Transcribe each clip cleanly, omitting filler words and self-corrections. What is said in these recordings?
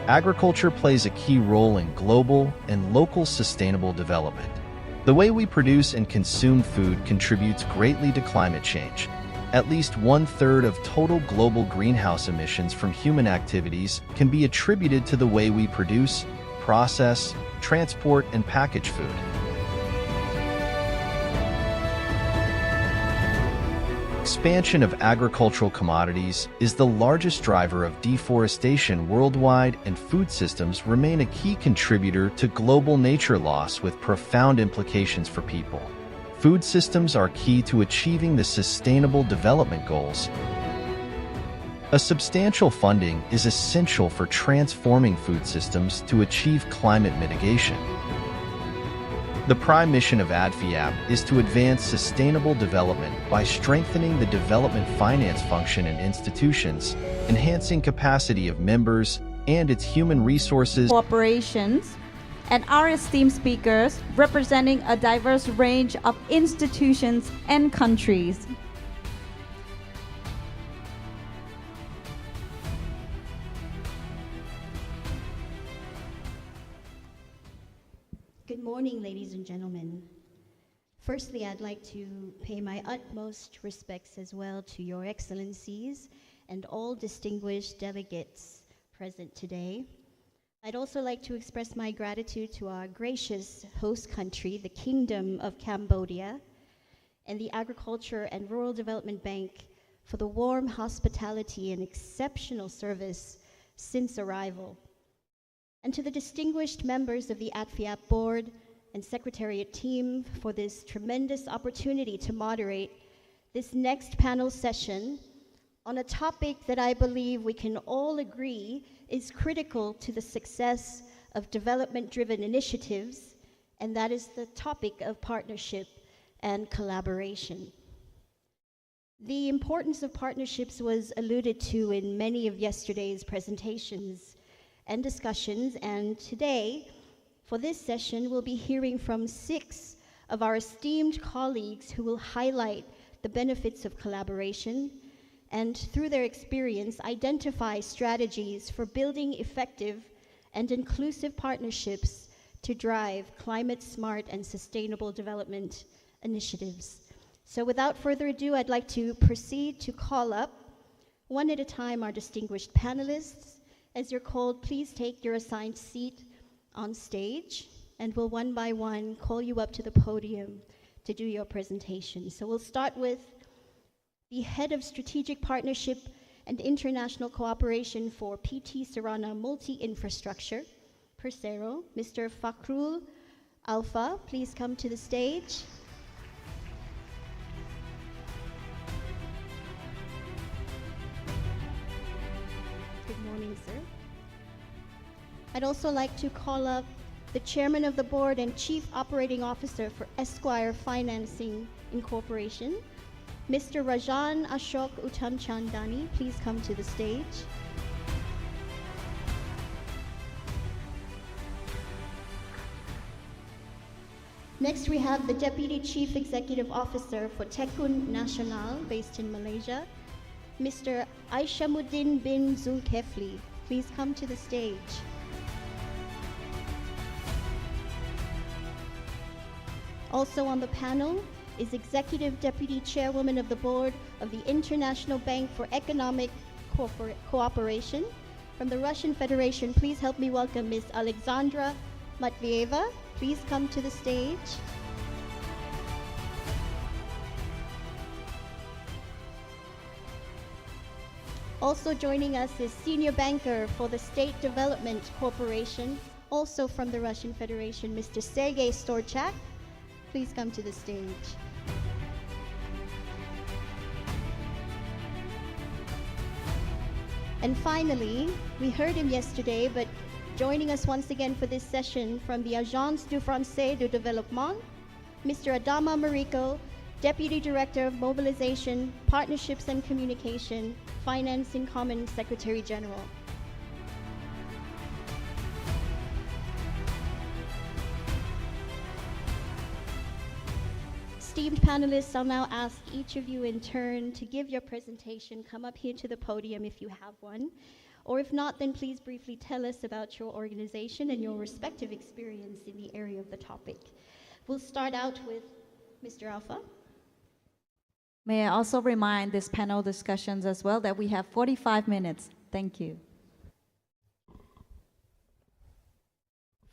Agriculture plays a key role in global and local sustainable development. The way we produce and consume food contributes greatly to climate change. At least 1/3 of total global greenhouse emissions from human activities can be attributed to the way we produce, process, transport, and package food. Expansion of agricultural commodities is the largest driver of deforestation worldwide, and food systems remain a key contributor to global nature loss with profound implications for people. Food systems are key to achieving the Sustainable Development Goals. A substantial funding is essential for transforming food systems to achieve climate mitigation. The prime mission of ADFIAP is to advance sustainable development by strengthening the development finance function in institutions, enhancing capacity of members, and its human resources corporations, and our esteemed speakers representing a diverse range of institutions and countries. Good morning, ladies and gentlemen. Firstly, I'd like to pay my utmost respects as well to Your Excellencies and all distinguished delegates present today. I'd also like to express my gratitude to our gracious host country, the Kingdom of Cambodia, and the Agriculture and Rural Development Bank for the warm hospitality and exceptional service since arrival. And to the distinguished members of the ADFIAP board and secretariat team for this tremendous opportunity to moderate this next panel session on a topic that I believe we can all agree is critical to the success of development-driven initiatives, and that is the topic of partnership and collaboration. The importance of partnerships was alluded to in many of yesterday's presentations and discussions, and today, for this session, we'll be hearing from 6 of our esteemed colleagues who will highlight the benefits of collaboration and, through their experience, identify strategies for building effective and inclusive partnerships to drive climate-smart and sustainable development initiatives. So without further ado, I'd like to proceed to call up, one at a time, our distinguished panelists. As you're called, please take your assigned seat on stage, and we'll one by one call you up to the podium to do your presentation. So we'll start with the Head of Strategic Partnership and International Cooperation for PT Sarana Multi-Infrastructure, Persero, Mr. Fakhrul Alfa. Please come to the stage. Good morning, sir. I'd also like to call up the Chairman of the Board and Chief Operating Officer for Esquire Financing Incorporation, Mr. Rajan Ashok Uttamchandani. Please come to the stage. Next, we have the Deputy Chief Executive Officer for Tekun Nasional, based in Malaysia, Mr. Aishamuddin bin Zulkefli. Please come to the stage. Also on the panel is Executive Deputy Chairwoman of the Board of the International Bank for Economic Cooperation. From the Russian Federation, please help me welcome Ms. Alexandra Matvieva. Please come to the stage. Also joining us is Senior Banker for the State Development Corporation, also from the Russian Federation, Mr. Sergei Storchak. Please come to the stage. And finally, we heard him yesterday, but joining us once again for this session from the Agence du Français de Développement, Mr. Adama Mariko, Deputy Director of Mobilization, Partnerships and Communication, Finance and Common Secretary General. Esteemed panelists, I'll now ask each of you in turn to give your presentation. Come up here to the podium if you have one, Or if not, then please briefly tell us about your organization and your respective experience in the area of the topic. We'll start out with Mr. Alpha. May I also remind this panel discussions as well that we have 45 minutes. Thank you.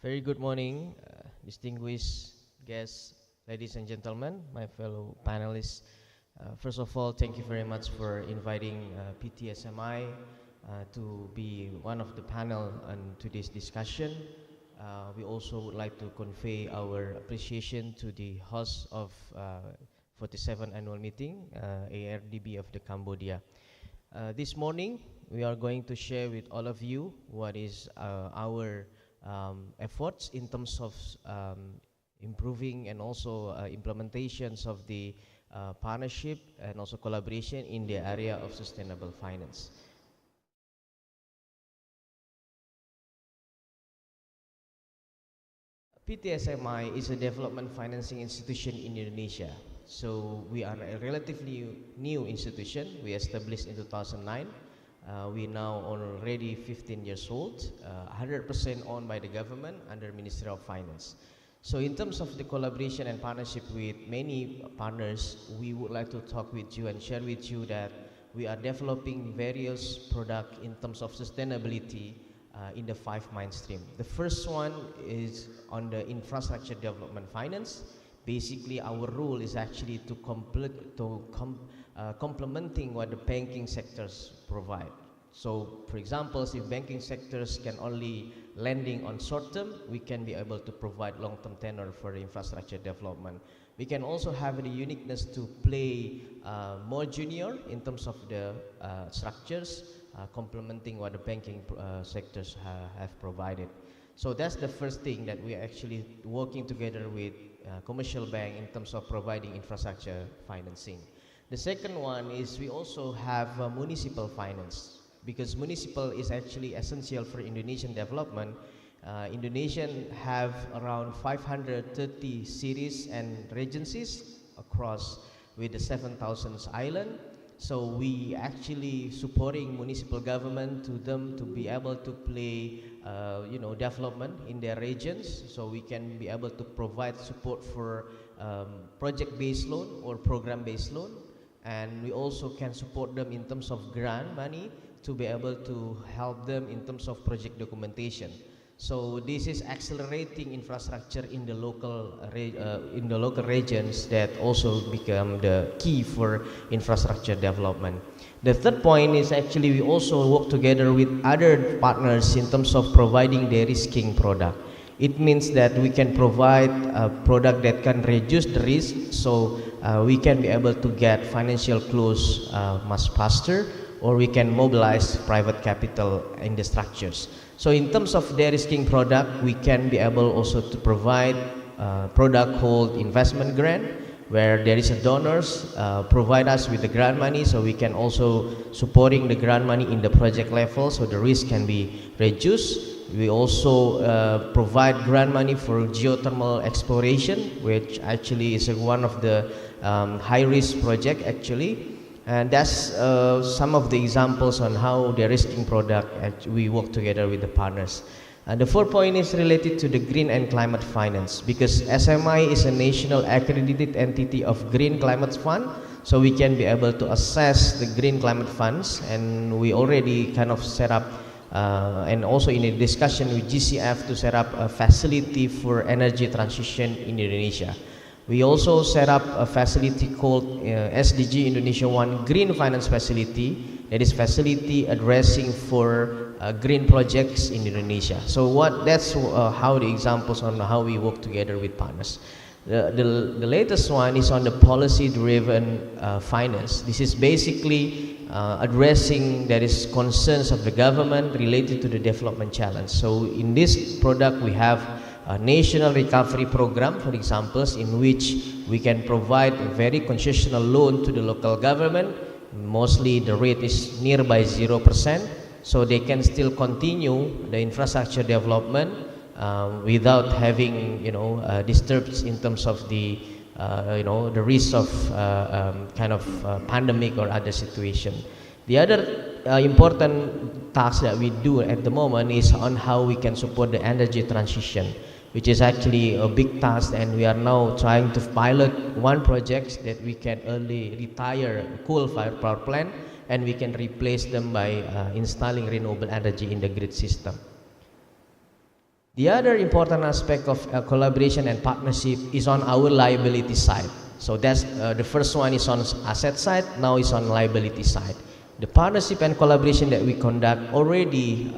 Very good morning, distinguished guests, ladies and gentlemen, my fellow panelists. First of all, thank you very much for inviting PTSMI to be one of the panel on today's discussion. We also would like to convey our appreciation to the host of 47th annual meeting, ARDB of the Cambodia. This morning, we are going to share with all of you what is our efforts in terms of improving and also implementations of the partnership and also collaboration in the area of sustainable finance. PTSMI is a development financing institution in Indonesia. So we are a relatively new institution. We established in 2009. We now already 15 years old, 100% owned by the government under Ministry of Finance. So in terms of the collaboration and partnership with many partners, we would like to talk with you and share with you that we are developing various products in terms of sustainability in the 5 mainstream. The first one is on the infrastructure development finance. Basically, our role is actually to complementing what the banking sectors provide. So, for example, if banking sectors can only lending on short term, we can be able to provide long-term tenor for infrastructure development. We can also have the uniqueness to play more junior in terms of the structures, complementing what the banking sectors have provided. So that's the first thing, that we are actually working together with commercial bank in terms of providing infrastructure financing. The second one is we also have municipal finance, because municipal is actually essential for Indonesian development. Indonesian have around 530 cities and regencies across with the 7,000 island. So we actually supporting municipal government to them to be able to play development in their regions, so we can be able to provide support for project-based loan or program-based loan, and we also can support them in terms of grant money to be able to help them in terms of project documentation. So this is accelerating infrastructure in the local regions that also become the key for infrastructure development. The third point is actually we also work together with other partners in terms of providing de-risking product. It means that we can provide a product that can reduce the risk, so we can be able to get financial close much faster, or we can mobilize private capital in the structures. So in terms of de-risking product, we can be able also to provide a product called investment grant, where there is a donors provide us with the grant money, so we can also supporting the grant money in the project level, so the risk can be reduced. We also provide grant money for geothermal exploration, which actually is one of the high-risk project actually. And that's some of the examples on how the risking product we work together with the partners. And the fourth point is related to the green and climate finance, because SMI is a national accredited entity of Green Climate Fund, so we can be able to assess the green climate funds, and we already kind of set up and also in a discussion with GCF to set up a facility for energy transition in Indonesia. We also set up a facility called SDG Indonesia 1 Green Finance Facility, that is facility addressing for green projects in Indonesia. So that's how the examples on how we work together with partners. The latest one is on the policy-driven finance. This is basically addressing that is concerns of the government related to the development challenge. So in this product we have a national recovery program, for example, in which we can provide a very concessional loan to the local government. Mostly the rate is nearby 0%, so they can still continue the infrastructure development without having disturbs in terms of the the risk of kind of pandemic or other situation. The other important task that we do at the moment is on how we can support the energy transition, which is actually a big task, and we are now trying to pilot one project that we can early retire coal-fired power plant, and we can replace them by installing renewable energy in the grid system. The other important aspect of collaboration and partnership is on our liability side. So that's the first one is on asset side, now is on liability side. The partnership and collaboration that we conduct already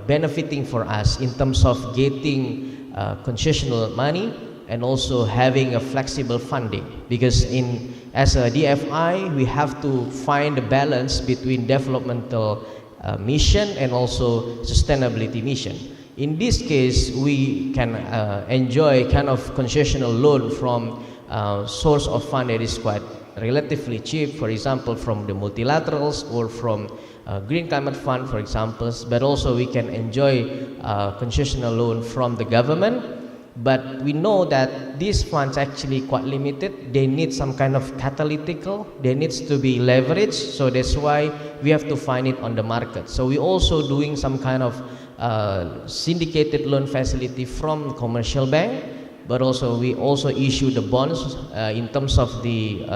benefiting for us in terms of getting concessional money and also having a flexible funding, because as a DFI we have to find a balance between developmental mission and also sustainability mission. In this case, we can enjoy kind of concessional loan from source of fund that is quite relatively cheap, for example from the multilaterals or from Green Climate Fund, for example, but also we can enjoy concessional loan from the government. But we know that these funds actually quite limited. They need some kind of catalytical, they needs to be leveraged, so that's why we have to find it on the market. So we also doing some kind of syndicated loan facility from commercial bank, but also we also issue the bonds in terms of the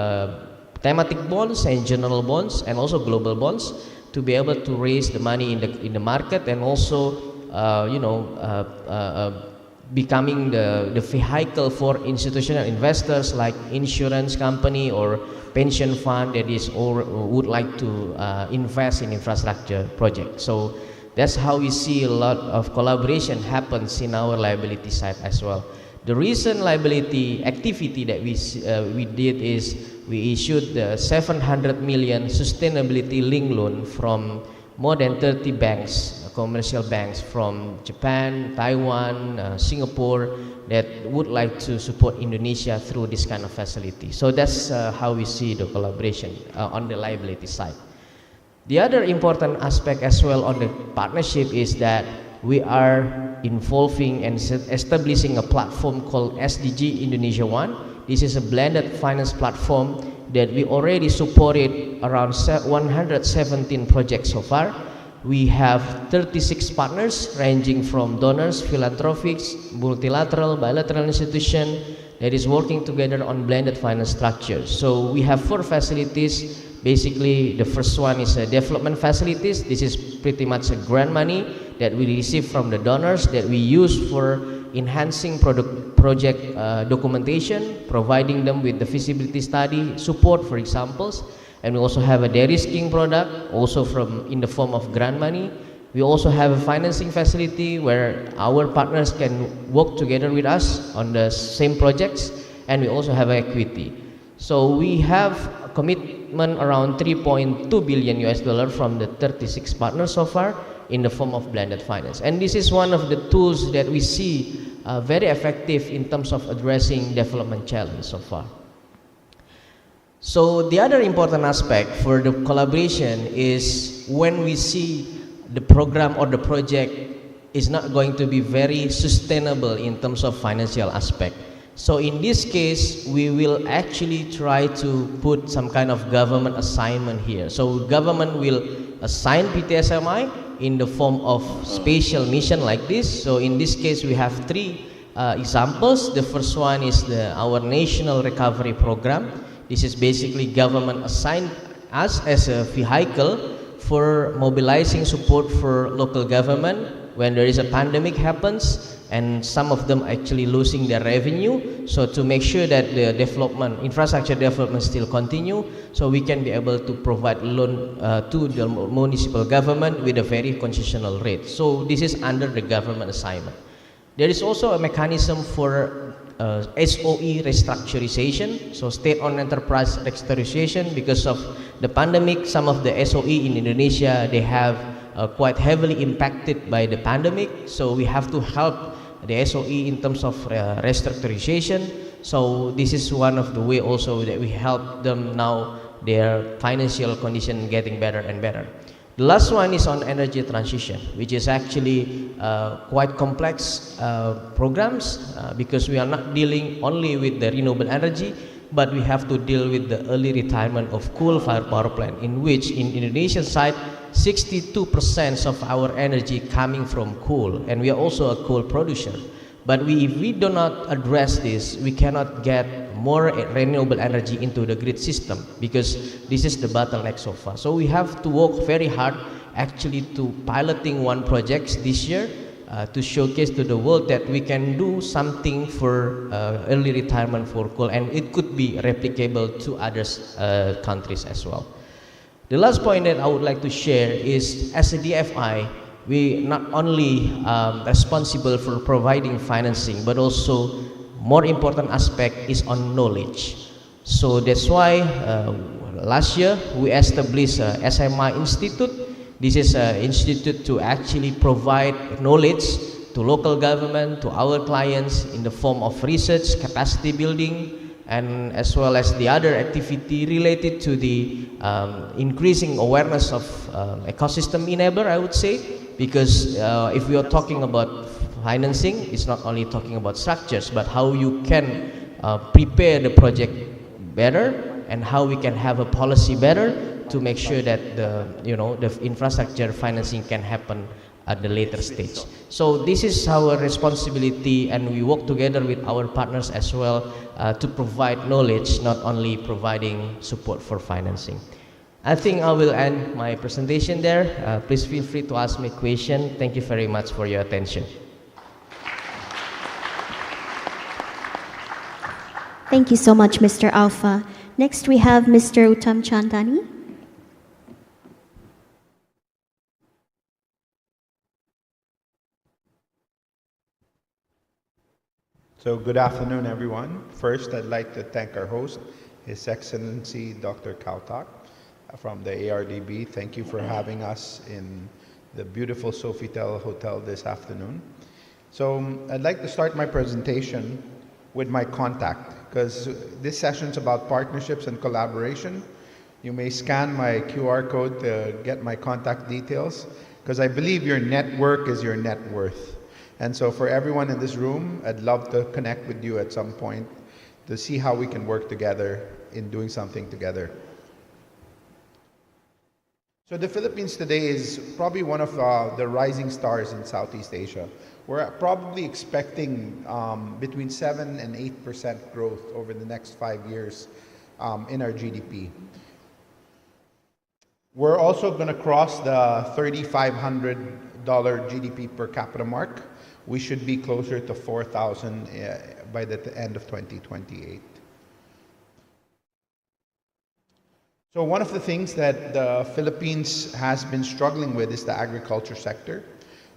thematic bonds and general bonds and also global bonds to be able to raise the money in the market, and also becoming the vehicle for institutional investors like insurance company or pension fund that is or would like to invest in infrastructure projects. So that's how we see a lot of collaboration happens in our liability side as well. The recent liability activity that we did is we issued the 700 million sustainability linked loan from more than 30 banks, commercial banks from Japan, Taiwan, Singapore, that would like to support Indonesia through this kind of facility. So that's how we see the collaboration on the liability side. The other important aspect as well on the partnership is that we are involving and establishing a platform called SDG Indonesia One. This is a blended finance platform that we already supported around 117 projects so far. We have 36 partners ranging from donors, philanthropics, multilateral, bilateral institution that is working together on blended finance structures. So we have 4 facilities. Basically, the first one is development facilities. This is pretty much a grant money that we receive from the donors that we use for enhancing project documentation, providing them with the feasibility study support, for examples. And we also have a de-risking product, also in the form of grant money. We also have a financing facility where our partners can work together with us on the same projects, and we also have equity. So we have a commitment around 3.2 billion US dollar from the 36 partners so far in the form of blended finance. And this is one of the tools that we see very effective in terms of addressing development challenge so far. So the other important aspect for the collaboration is when we see the program or the project is not going to be very sustainable in terms of financial aspect. So in this case, we will actually try to put some kind of government assignment here. So government will assign PTSMI in the form of special mission like this. So in this case, we have 3 examples. The first one is our National Recovery Program. This is basically government assigned us as a vehicle for mobilizing support for local government when there is a pandemic happens and some of them actually losing their revenue. So to make sure that the infrastructure development still continue, so we can be able to provide loan to the municipal government with a very concessional rate. So this is under the government assignment. There is also a mechanism for SOE restructurization, so state-owned enterprise restructurization. Because of the pandemic, some of the SOE in Indonesia, they have quite heavily impacted by the pandemic, so we have to help the SOE in terms of restructurization. So this is one of the way also that we help them now, their financial condition getting better and better. The last one is on energy transition, which is actually quite complex programs because we are not dealing only with the renewable energy, but we have to deal with the early retirement of coal-fired power plant, in which in Indonesian side, 62% of our energy coming from coal, and we are also a coal producer. But if we do not address this, we cannot get more renewable energy into the grid system, because this is the bottleneck so far. So we have to work very hard actually to piloting one project this year to showcase to the world that we can do something for early retirement for coal, and it could be replicable to other countries as well. The last point that I would like to share is, as a DFI, we not only responsible for providing financing, but also more important aspect is on knowledge. So that's why last year we established a SMI Institute. This is an institute to actually provide knowledge to local government, to our clients in the form of research, capacity building, and as well as the other activity related to the increasing awareness of ecosystem enabler, I would say, because if we are talking about financing, it's not only talking about structures, but how you can prepare the project better, and how we can have a policy better to make sure that the infrastructure financing can happen at the later stage. So this is our responsibility, and we work together with our partners as well to provide knowledge, not only providing support for financing. I think I will end my presentation there. Please feel free to ask me a question. Thank you very much for your attention. Thank you so much, Mr. Alpha. Next, we have Mr. Uttam Chandani. So good afternoon, everyone. First, I'd like to thank our host, His Excellency Dr. Kautak from the ARDB. Thank you for having us in the beautiful Sofitel Hotel this afternoon. So I'd like to start my presentation with my contact, because this session is about partnerships and collaboration. You may scan my QR code to get my contact details, because I believe your network is your net worth. And so for everyone in this room, I'd love to connect with you at some point to see how we can work together in doing something together. So the Philippines today is probably one of the rising stars in Southeast Asia. We're probably expecting between 7 and 8% growth over the next 5 years in our GDP. We're also going to cross the $3,500 GDP per capita mark. We should be closer to 4,000 by the end of 2028. So one of the things that the Philippines has been struggling with is the agriculture sector.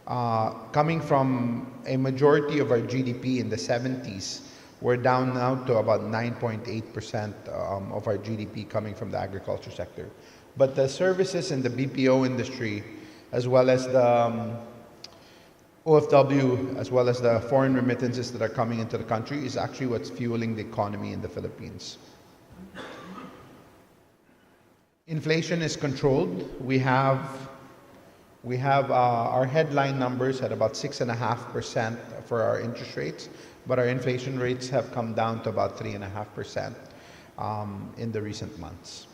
Coming from a majority of our GDP in the 70s, we're down now to about 9.8% of our GDP coming from the agriculture sector. But the services in the BPO industry, as well as the OFW, as well as the foreign remittances that are coming into the country, is actually what's fueling the economy in the Philippines. Inflation is controlled. We have our headline numbers at about 6.5% for our interest rates, but our inflation rates have come down to about 3.5% in the recent months.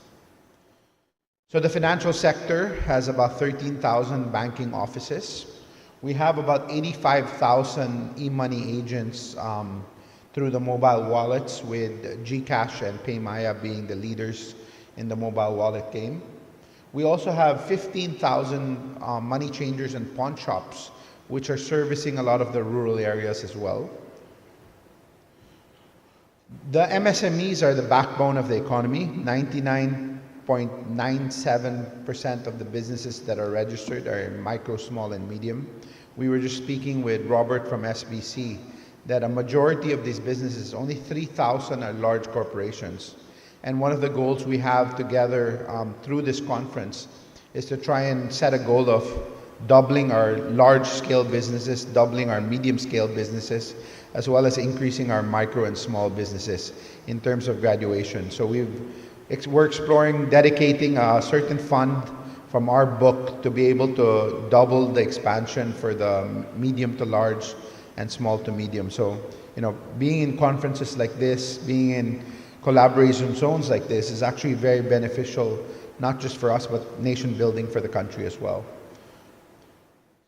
So the financial sector has about 13,000 banking offices. We have about 85,000 e-money agents through the mobile wallets, with GCash and PayMaya being the leaders in the mobile wallet game. We also have 15,000 money changers and pawn shops, which are servicing a lot of the rural areas as well. The MSMEs are the backbone of the economy. 99.97% of the businesses that are registered are micro, small, and medium. We were just speaking with Robert from SBC that a majority of these businesses, only 3,000 are large corporations. And one of the goals we have together through this conference is to try and set a goal of doubling our large-scale businesses, doubling our medium-scale businesses, as well as increasing our micro and small businesses in terms of graduation. So we're exploring dedicating a certain fund from our book to be able to double the expansion for the medium to large and small to medium. So, being in conferences like this, being in collaboration zones like this is actually very beneficial, not just for us, but nation building for the country as well.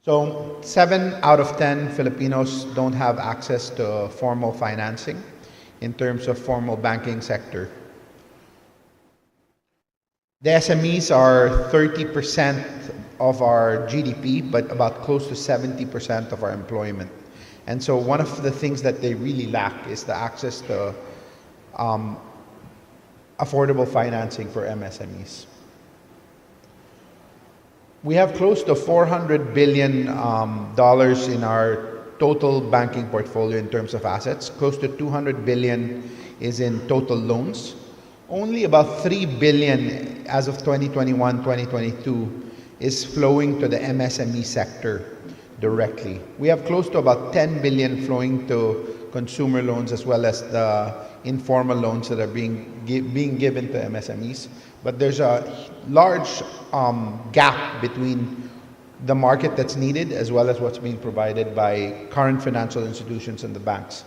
So 7 out of 10 Filipinos don't have access to formal financing in terms of formal banking sector. The SMEs are 30% of our GDP, but about close to 70% of our employment. And so one of the things that they really lack is the access to affordable financing for MSMEs. We have close to $400 billion dollars in our total banking portfolio in terms of assets. Close to $200 billion is in total loans. Only about $3 billion as of 2021, 2022 is flowing to the MSME sector directly. We have close to about $10 billion flowing to consumer loans as well as the informal loans that are being given to MSMEs. But there's a large gap between the market that's needed as well as what's being provided by current financial institutions and the banks.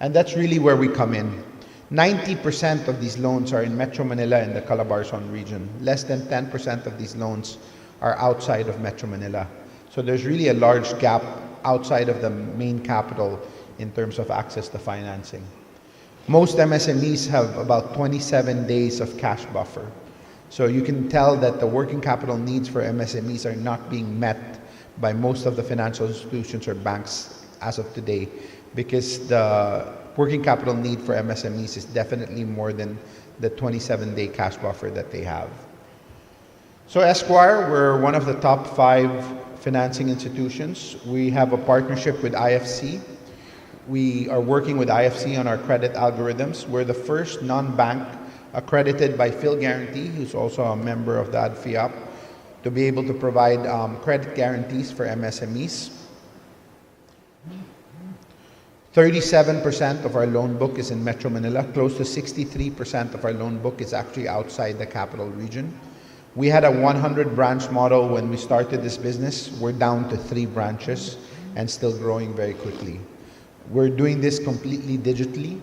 And that's really where we come in. 90% of these loans are in Metro Manila and the Calabarzon region. Less than 10% of these loans are outside of Metro Manila. So there's really a large gap outside of the main capital in terms of access to financing. Most MSMEs have about 27 days of cash buffer. So you can tell that the working capital needs for MSMEs are not being met by most of the financial institutions or banks as of today, because the working capital need for MSMEs is definitely more than the 27-day cash buffer that they have. So Esquire, we're one of the top 5 financing institutions. We have a partnership with IFC. We are working with IFC on our credit algorithms. We're the first non-bank accredited by Phil Guarantee, who's also a member of the ADFIAP, to be able to provide credit guarantees for MSMEs. 37% of our loan book is in Metro Manila. Close to 63% of our loan book is actually outside the capital region. We had a 100 branch model when we started this business. We're down to 3 branches and still growing very quickly. We're doing this completely digitally.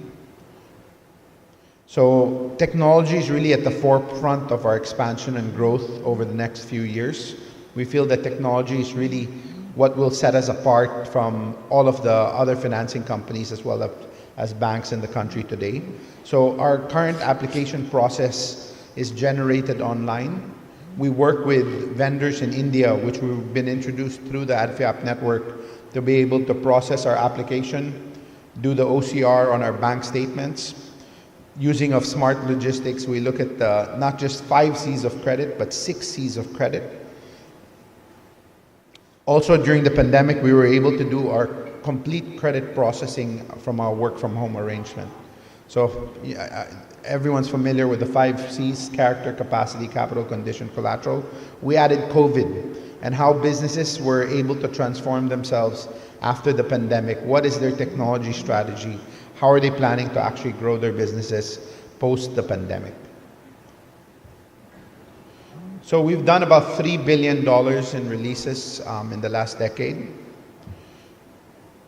So technology is really at the forefront of our expansion and growth over the next few years. We feel that technology is really what will set us apart from all of the other financing companies as well as banks in the country today. So our current application process is generated online. We work with vendors in India, which we've been introduced through the ADFIAP network, to be able to process our application, do the OCR on our bank statements. Using of smart logistics, we look at not just 5 C's of credit, but 6 C's of credit. Also, during the pandemic, we were able to do our complete credit processing from our work from home arrangement. So everyone's familiar with the 5 C's: character, capacity, capital, condition, collateral. We added COVID and how businesses were able to transform themselves after the pandemic. What is their technology strategy? How are they planning to actually grow their businesses post the pandemic? So we've done about $3 billion in releases in the last decade.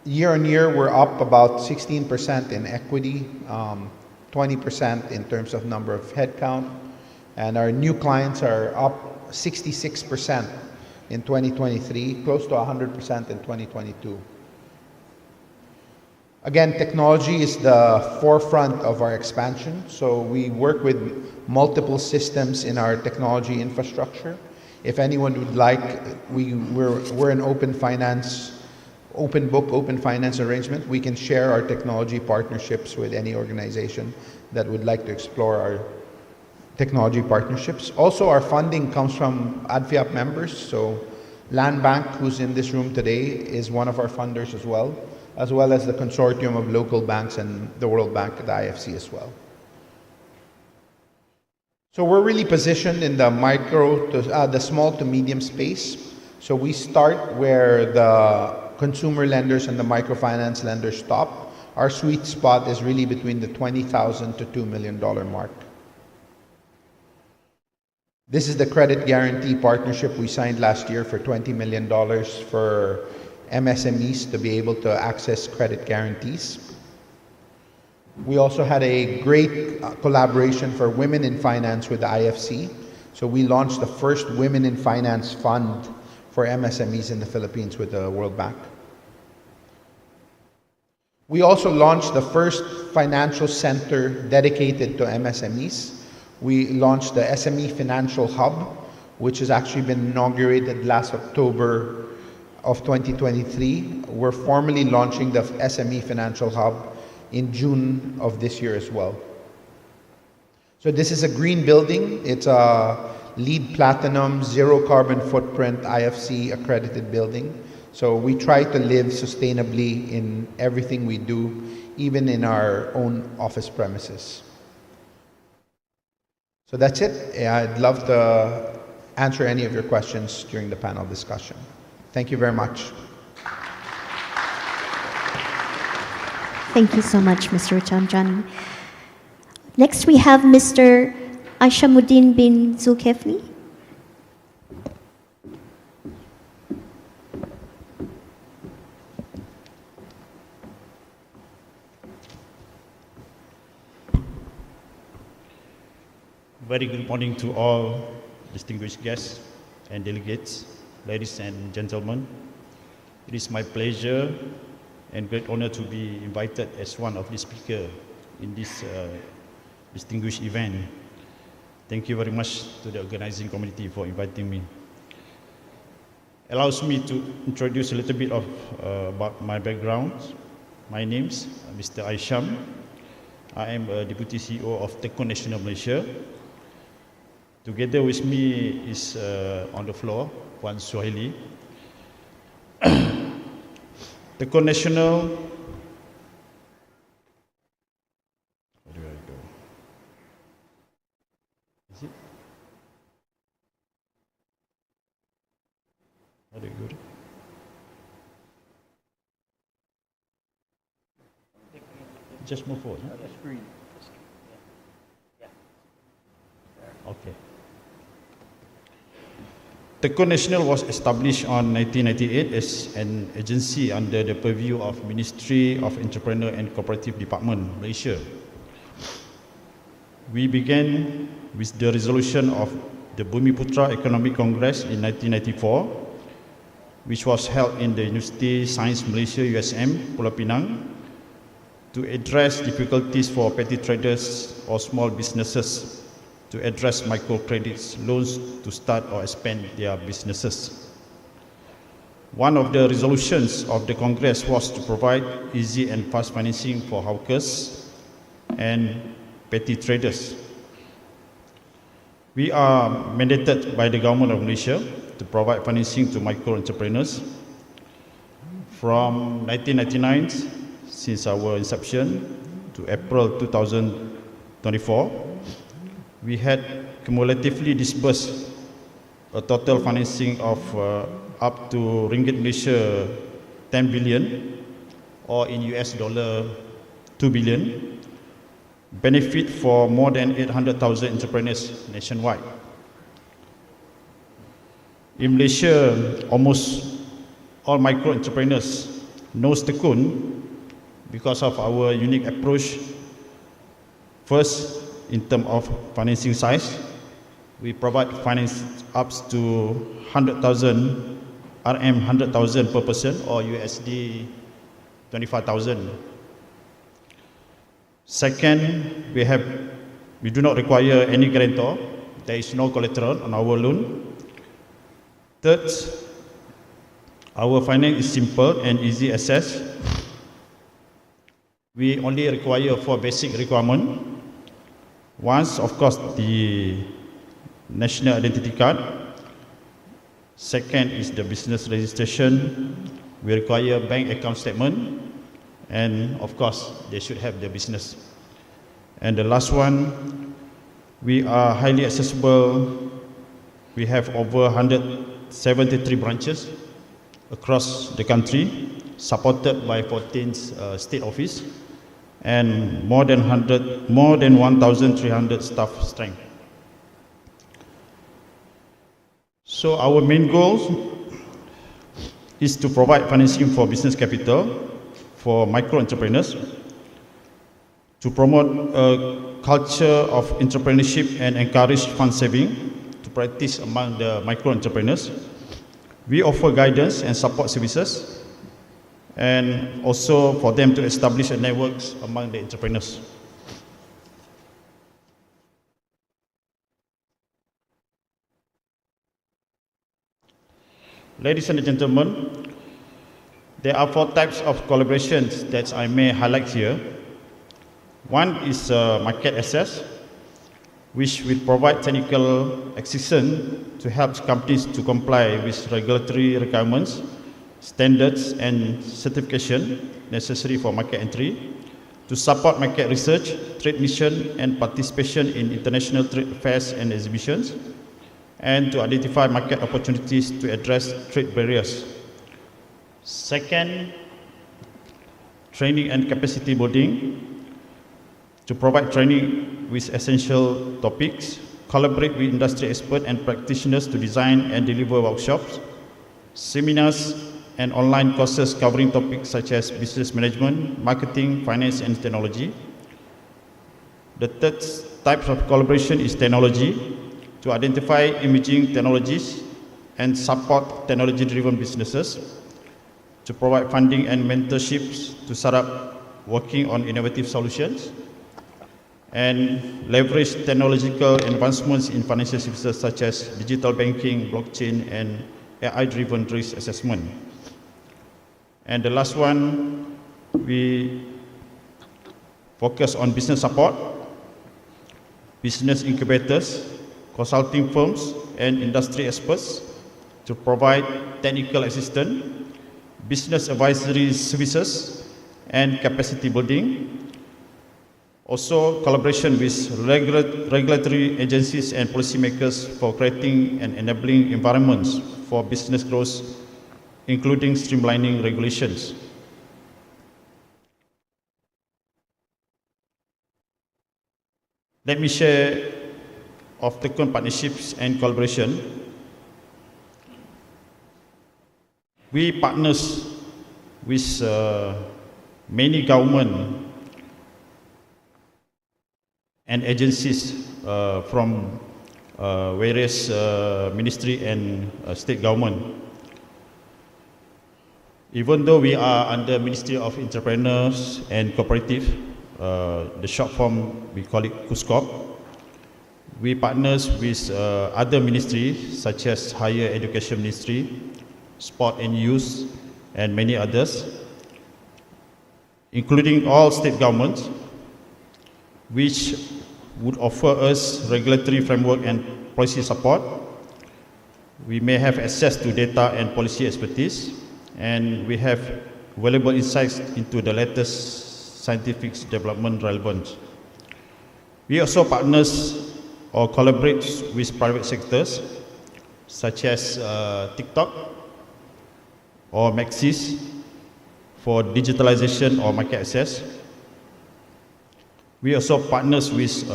Year on year, we're up about 16% in equity, 20% in terms of number of headcount, and our new clients are up 66% in 2023, close to 100% in 2022. Again, technology is the forefront of our expansion, so we work with multiple systems in our technology infrastructure. If anyone would like, we're an open finance, open book, open finance arrangement. We can share our technology partnerships with any organization that would like to explore our technology partnerships. Also, our funding comes from ADFIAP members, so Land Bank, who's in this room today, is one of our funders as well as the consortium of local banks and the World Bank at the IFC as well. So we're really positioned in the the small to medium space. So we start where the consumer lenders and the microfinance lenders stop. Our sweet spot is really between the $20,000 to $2 million mark. This is the credit guarantee partnership we signed last year for $20 million for MSMEs to be able to access credit guarantees. We also had a great collaboration for women in finance with the IFC. So we launched the first Women in Finance Fund for MSMEs in the Philippines with the World Bank. We also launched the first financial center dedicated to MSMEs. We launched the SME Financial Hub, which has actually been inaugurated last October of 2023. We're formally launching the SME Financial Hub in June of this year as well. So this is a green building. It's a LEED Platinum, zero carbon footprint, IFC accredited building. So we try to live sustainably in everything we do, even in our own office premises. So that's it. I'd love to answer any of your questions during the panel discussion. Thank you very much. Thank you so much, Mr. Chamjan. Next, we have Mr. Aishamuddin bin Zulkifli. Very good morning to all distinguished guests and delegates, ladies and gentlemen. It is my pleasure and great honor to be invited as one of the speakers in this distinguished event. Thank you very much to the organizing committee for inviting me. Allows me to introduce a little bit of about my background. My name's Mr. Aisham. I am a Deputy CEO of Tekun Nasional Malaysia. Together with me is on the floor, Puan Suhaili. Tekun Nasional. Where do I go? Is it? Very good. Just move forward. Huh? Okay. Tekun Nasional was established on 1998 as an agency under the purview of Ministry of Entrepreneur and Cooperative Department, Malaysia. We began with the resolution of the Bumiputra Economic Congress in 1994, which was held in the University Science Malaysia USM, Pulau Pinang, to address difficulties for petty traders or small businesses to address microcredits, loans to start or expand their businesses. One of the resolutions of the Congress was to provide easy and fast financing for hawkers and petty traders. We are mandated by the Government of Malaysia to provide financing to micro entrepreneurs. From 1999, since our inception, to April 2024, we had cumulatively disbursed a total financing of up to Ringgit Malaysia 10 billion or in US dollar 2 billion, benefit for more than 800,000 entrepreneurs nationwide. In Malaysia, almost all micro entrepreneurs knows Tekun because of our unique approach. First, in terms of financing size, we provide finance up to 100,000 RM, 100,000 per person or USD 25,000. Second, we do not require any guarantor. There is no collateral on our loan. Third, our finance is simple and easy access. We only require 4 basic requirements. One, of course, the national identity card. Second is the business registration. We require bank account statement. And of course, they should have the business. And the last one, we are highly accessible. We have over 173 branches across the country, supported by 14 state office and more than 1,300 staff strength. So our main goal is to provide financing for business capital for micro entrepreneurs to promote a culture of entrepreneurship and encourage fund saving to practice among the micro entrepreneurs. We offer guidance and support services, and also for them to establish a networks among the entrepreneurs. Ladies and gentlemen, there are 4 types of collaborations that I may highlight here. One is market access, which will provide technical assistance to help companies to comply with regulatory requirements, standards and certification necessary for market entry, to support market research, trade mission and participation in international trade fairs and exhibitions, and to identify market opportunities to address trade barriers. Second, training and capacity building, to provide training with essential topics, collaborate with industry experts and practitioners to design and deliver workshops, seminars and online courses covering topics such as business management, marketing, finance and technology. The third type of collaboration is technology, to identify emerging technologies and support technology-driven businesses, to provide funding and mentorships to start up working on innovative solutions, and leverage technological advancements in financial services such as digital banking, blockchain, and AI-driven risk assessment. And the last one, we focus on business support, business incubators, consulting firms, and industry experts to provide technical assistance, business advisory services, and capacity building. Also, collaboration with regulatory agencies and policymakers for creating and enabling environments for business growth, including streamlining regulations. Let me share of Tekun partnerships and collaboration. We partners with many government and agencies from various ministry and state government. Even though we are under Ministry of Entrepreneurs and Cooperative, the short form we call it KUSCOP, we partners with other ministries such as Higher Education Ministry, Sport and Youth, and many others, including all state governments, which would offer us regulatory framework and policy support. We may have access to data and policy expertise, and we have valuable insights into the latest scientific development relevant. We also partners or collaborate with private sectors such as TikTok or Maxis for digitalization or market access. We also partners with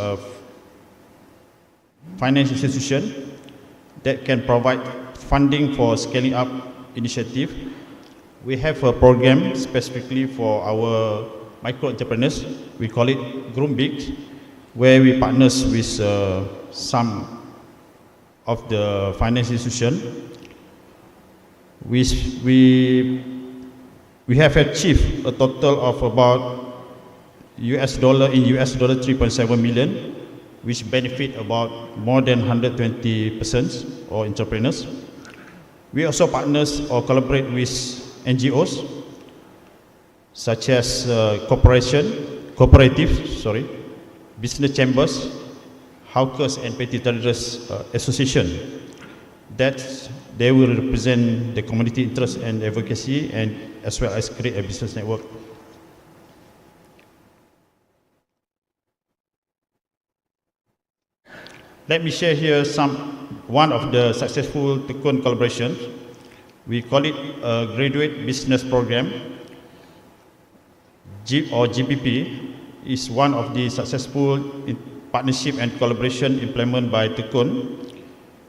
finance institutions that can provide funding for scaling up initiative. We have a program specifically for our micro entrepreneurs. We call it Groom Big, where we partners with some of the finance institutions. We have achieved a total of about US dollar 3.7 million, which benefit about more than 120 persons or entrepreneurs. We also partners or collaborate with NGOs such as cooperative, business chambers, hawkers and petty traders association, that they will represent the community interest and advocacy, and as well as create a business network. Let me share here one of the successful Tekun collaborations. We call it a graduate business program. GBP is one of the successful partnership and collaboration implemented by Tekun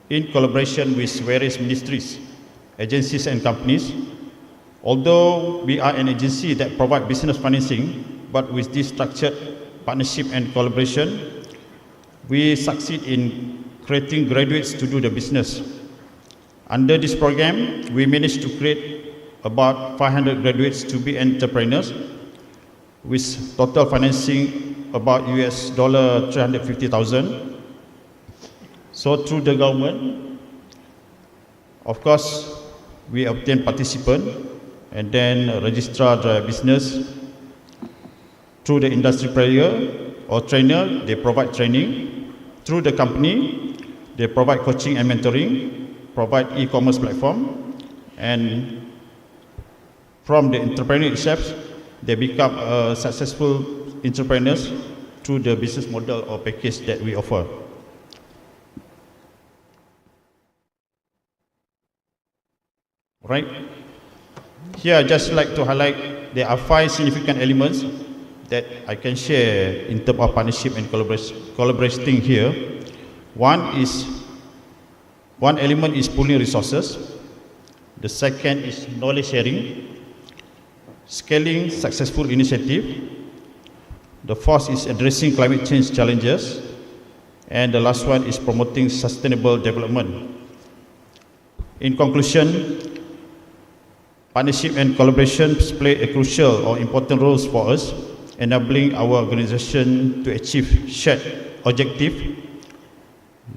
in collaboration with various ministries, agencies and companies. Although we are an agency that provides business financing, but with this structured partnership and collaboration, we succeed in creating graduates to do the business. Under this program, we managed to create about 500 graduates to be entrepreneurs, with total financing about US $350,000. So through the government, of course, we obtain participant and then registrar the business. Through the industry player or trainer, they provide training. Through the company, they provide coaching and mentoring, provide e-commerce platform, and from the entrepreneur itself, they become successful entrepreneurs through the business model or package that we offer. Right? Here, I just like to highlight there are 5 significant elements that I can share in terms of partnership and collaborating here. One element is pooling resources. The second is knowledge sharing, scaling successful initiative. The fourth is addressing climate change challenges. And the last one is promoting sustainable development. In conclusion, partnership and collaborations play a crucial or important roles for us, enabling our organization to achieve shared objective,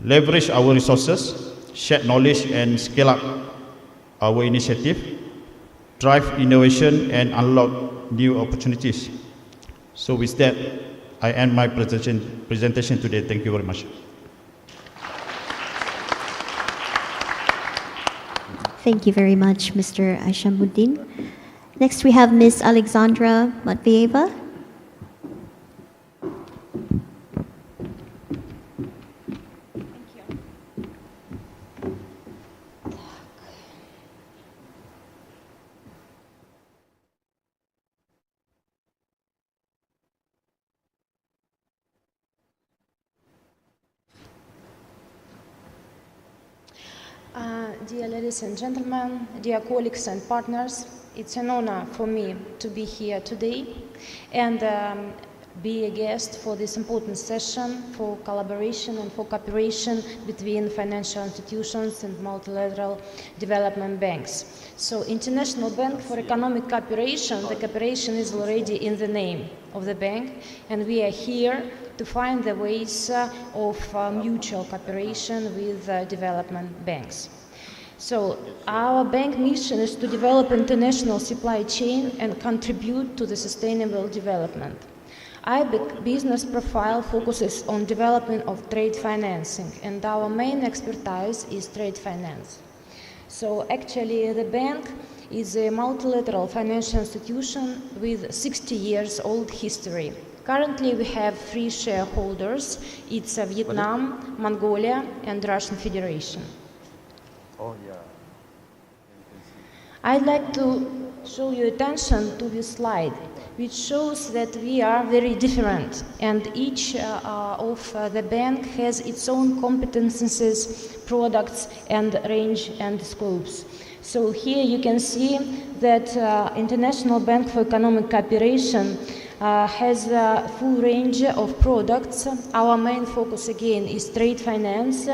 leverage our resources, share knowledge and scale up our initiative, drive innovation and unlock new opportunities. So with that, I end my presentation today. Thank you very much. Thank you very much, Mr. Aishamuddin. Next, we have Ms. Alexandra Matvieva. Dear ladies and gentlemen, dear colleagues and partners, it's an honor for me to be here today and be a guest for this important session for collaboration and for cooperation between financial institutions and multilateral development banks. So, International Bank for Economic Cooperation, the cooperation is already in the name of the bank, and we are here to find the ways of mutual cooperation with development banks. So our bank mission is to develop international supply chain and contribute to the sustainable development. Our business profile focuses on development of trade financing, and our main expertise is trade finance. So actually the bank is a multilateral financial institution with 60 years old history. Currently we have 3 shareholders. It's Vietnam, Mongolia and Russian Federation. Oh, yeah. I'd like to show your attention to this slide, which shows that we are very different, and each of the bank has its own competences, products, and range and scopes. So here you can see that International Bank for Economic Cooperation has a full range of products. Our main focus again is trade finance,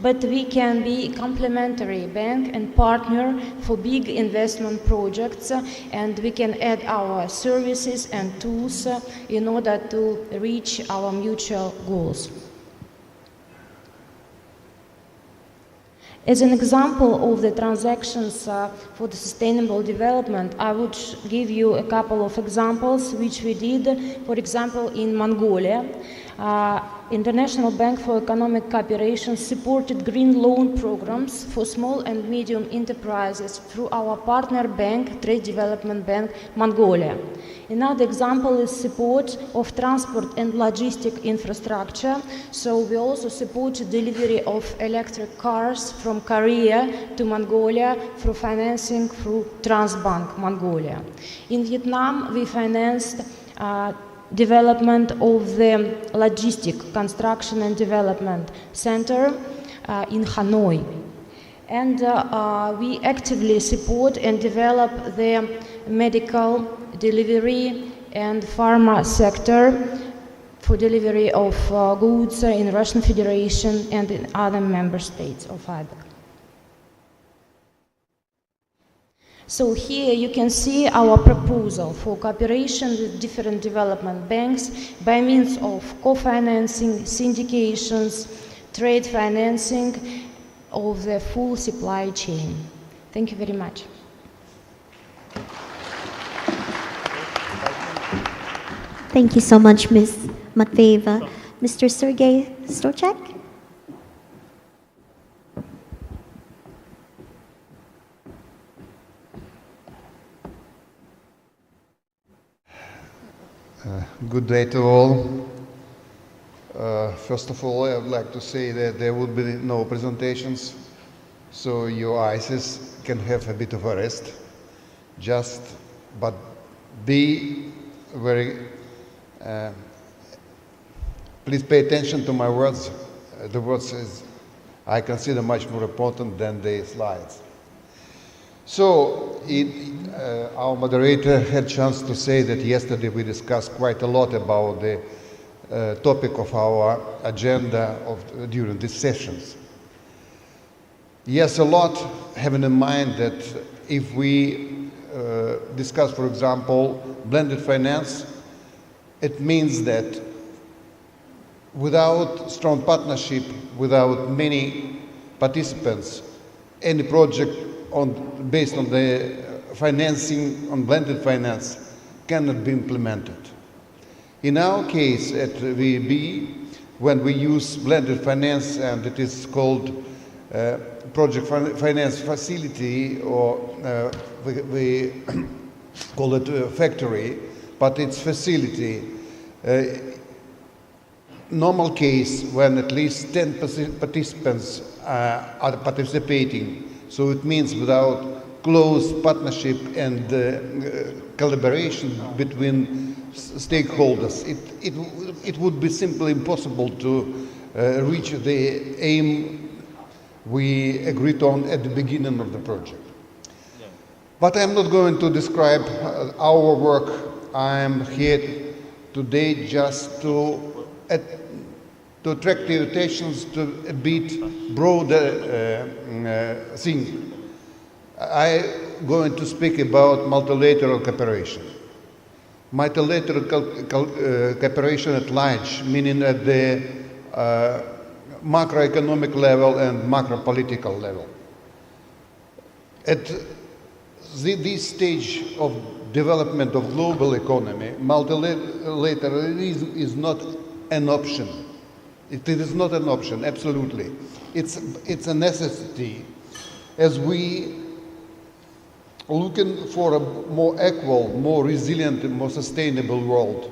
but we can be complementary bank and partner for big investment projects, and we can add our services and tools in order to reach our mutual goals. As an example of the transactions for the sustainable development, I would give you a couple of examples which we did. For example, in Mongolia, International Bank for Economic Cooperation supported green loan programs for small and medium enterprises through our partner bank, Trade Development Bank, Mongolia. Another example is support of transport and logistic infrastructure. So we also support delivery of electric cars from Korea to Mongolia through financing through Transbank Mongolia. In Vietnam, we financed development of the logistic construction and development center in Hanoi. And we actively support and develop the medical delivery and pharma sector for delivery of goods in Russian Federation and in other member states of ADB. So here you can see our proposal for cooperation with different development banks by means of co-financing, syndications, trade financing of the full supply chain. Thank you very much. Thank you so much, Ms. Matveyeva. Mr. Sergey Storchak? Good day to all. First of all, I would like to say that there will be no presentations, so your eyes can have a bit of a rest. But be very, please pay attention to my words. The words I consider much more important than the slides. So, our moderator had a chance to say that yesterday we discussed quite a lot about the topic of our agenda during these sessions. Yes, a lot, having in mind that if we discuss, for example, blended finance, it means that without strong partnership, without many participants, any project based on the financing, on blended finance, cannot be implemented. In our case at VEB, when we use blended finance, and it is called project finance facility, or we call it factory, but it's facility. Normal case when at least 10 participants are participating. So it means without close partnership and collaboration between stakeholders, it would be simply impossible to reach the aim we agreed on at the beginning of the project. But I'm not going to describe our work. I'm here today just to attract the attention to a bit broader thing. I'm going to speak about multilateral cooperation. Multilateral cooperation at large, meaning at the macroeconomic level and macro-political level. At this stage of development of global economy, multilateralism is not an option. It is not an option, absolutely. It's a necessity as we looking for a more equal, more resilient, and more sustainable world.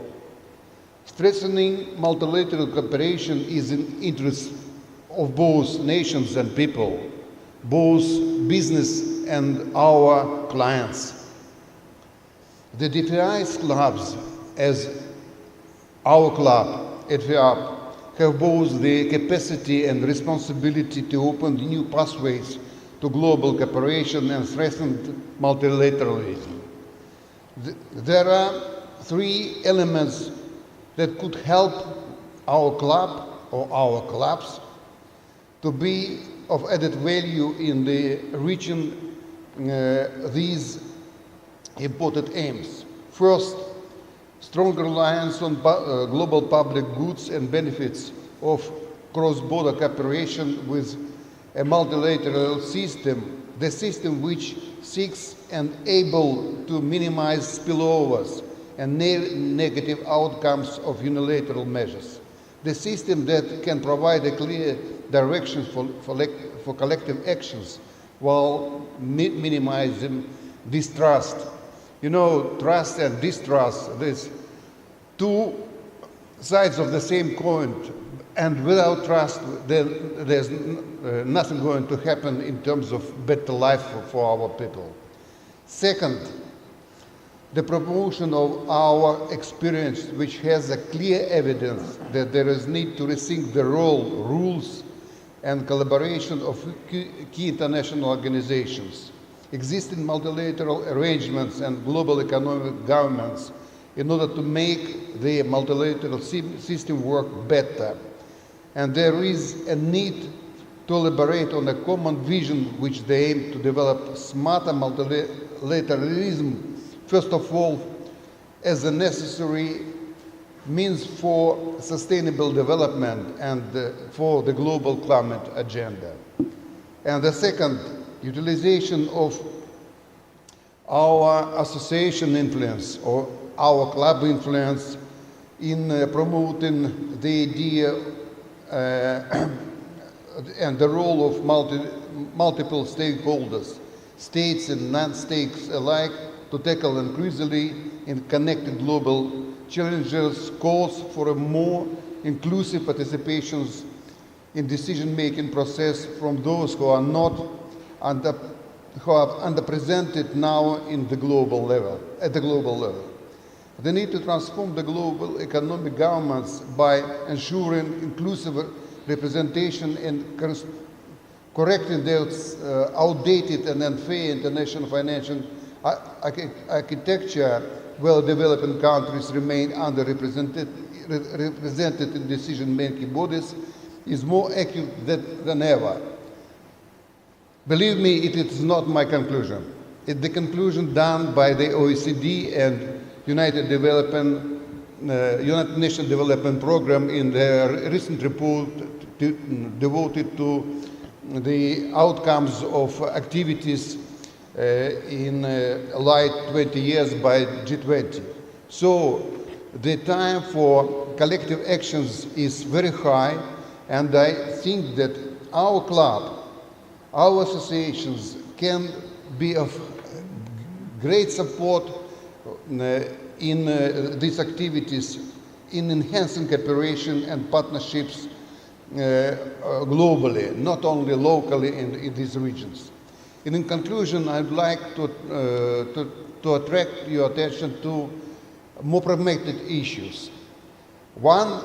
Strengthening multilateral cooperation is in interest of both nations and people, both business and our clients. The ADFIAP clubs, as our club, ADFIAP, have both the capacity and responsibility to open new pathways to global cooperation and strengthen multilateralism. There are three elements that could help our club or our clubs to be of added value in the reaching these important aims. First, strong reliance on global public goods and benefits of cross-border cooperation with a multilateral system, the system which seeks and able to minimize spillovers and negative outcomes of unilateral measures. The system that can provide a clear direction for collective actions while minimizing distrust. You know, trust and distrust, there's two sides of the same coin, and without trust, there's nothing going to happen in terms of better life for our people. Second, the promotion of our experience, which has a clear evidence that there is need to rethink the role, rules, and collaboration of key international organizations. Existing multilateral arrangements and global economic governments in order to make the multilateral system work better. And there is a need to elaborate on a common vision which they aim to develop smarter multilateralism, first of all, as a necessary means for sustainable development and for the global climate agenda. And the second, utilization of our association influence or our club influence in promoting the idea and the role of multiple stakeholders, states and non-states alike, to tackle increasingly connected global challenges, calls for a more inclusive participation in decision-making process from those who are underrepresented now in the global level, at the global level. The need to transform the global economic governance by ensuring inclusive representation and correcting their outdated and unfair international financial architecture, while developing countries remain underrepresented in decision-making bodies, is more acute than ever. Believe me, it is not my conclusion. It's the conclusion done by the OECD and United Nations Development Program in their recent report devoted to the outcomes of activities in light 20 years by G20. So the time for collective actions is very high, and I think that our club, our associations can be of great support in these activities, in enhancing cooperation and partnerships globally, not only locally in these regions. And in conclusion, I'd like to attract your attention to more pragmatic issues. One,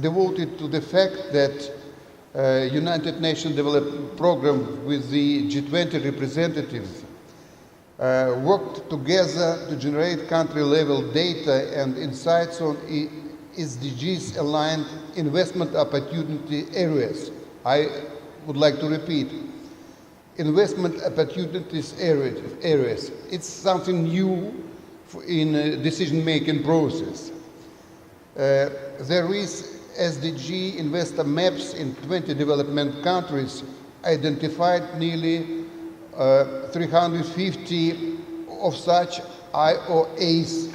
devoted to the fact that United Nations Development Program with the G20 representatives worked together to generate country-level data and insights on SDGs-aligned investment opportunity areas. I would like to repeat, investment opportunities areas. It's something new in decision-making process. There is SDG investor maps in 20 development countries, identified nearly 350 of such IOAs,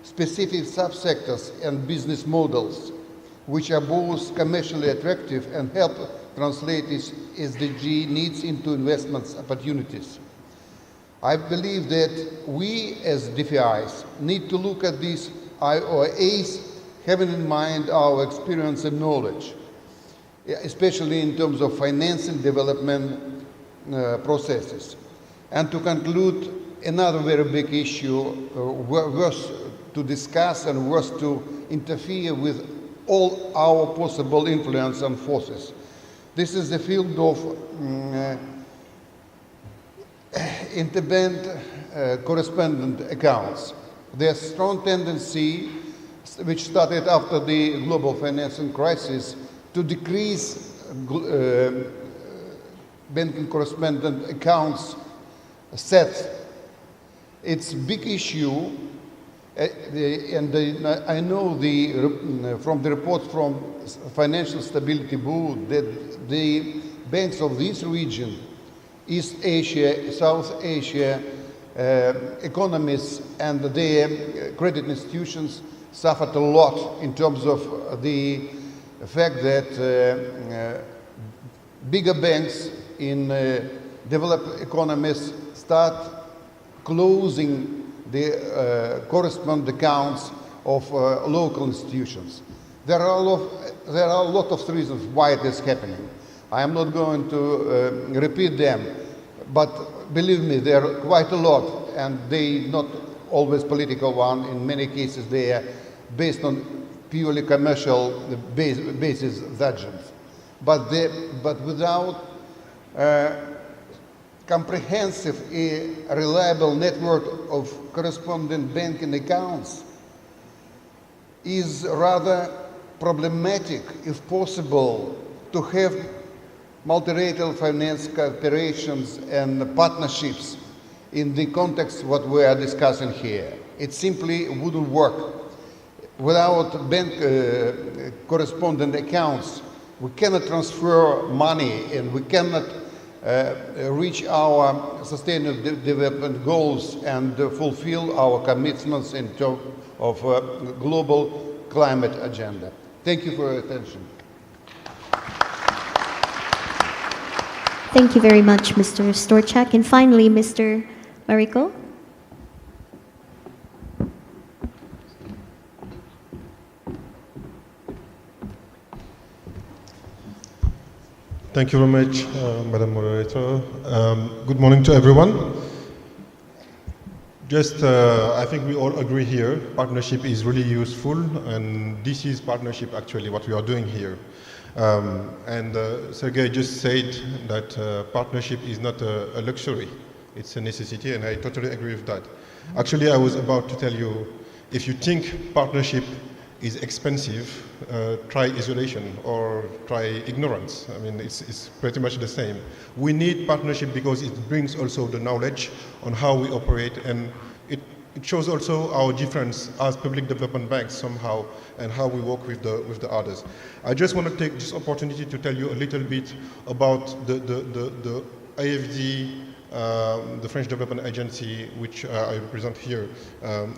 specific subsectors and business models, which are both commercially attractive and help translate SDG needs into investment opportunities. I believe that we as DFIs need to look at these IOAs having in mind our experience and knowledge, especially in terms of financing development processes. And to conclude, another very big issue worth to discuss and worth to interfere with all our possible influence and forces. This is the field of interbank correspondent accounts. There's a strong tendency, which started after the global financing crisis, to decrease banking correspondent accounts set. It's a big issue, and I know from the report from Financial Stability Board that the banks of this region, East Asia, South Asia, economies and their credit institutions suffered a lot in terms of the fact that bigger banks in developed economies start closing the correspondent accounts of local institutions. There are a lot of reasons why it is happening. I am not going to repeat them, but believe me, there are quite a lot, and they not always political one. In many cases, they are based on purely commercial basis judgments. But without comprehensive, reliable network of correspondent banking accounts, is rather problematic, if possible, to have multilateral finance cooperations and partnerships in the context of what we are discussing here. It simply wouldn't work. Without bank correspondent accounts, we cannot transfer money and we cannot reach our sustainable development goals and fulfill our commitments in terms of global climate agenda. Thank you for your attention. Thank you very much, Mr. Storchak. And finally, Mr. Mariko. Thank you very much, Madam Moderator. Good morning to everyone. I think we all agree here, partnership is really useful, and this is partnership actually what we are doing here. Sergey just said that partnership is not a luxury, it's a necessity, and I totally agree with that. Actually, I was about to tell you, if you think partnership is expensive, try isolation or try ignorance. I mean, it's pretty much the same. We need partnership because it brings also the knowledge on how we operate, and it shows also our difference as public development banks somehow and how we work with the others. I just want to take this opportunity to tell you a little bit about the AFD, the French Development Agency, which I represent here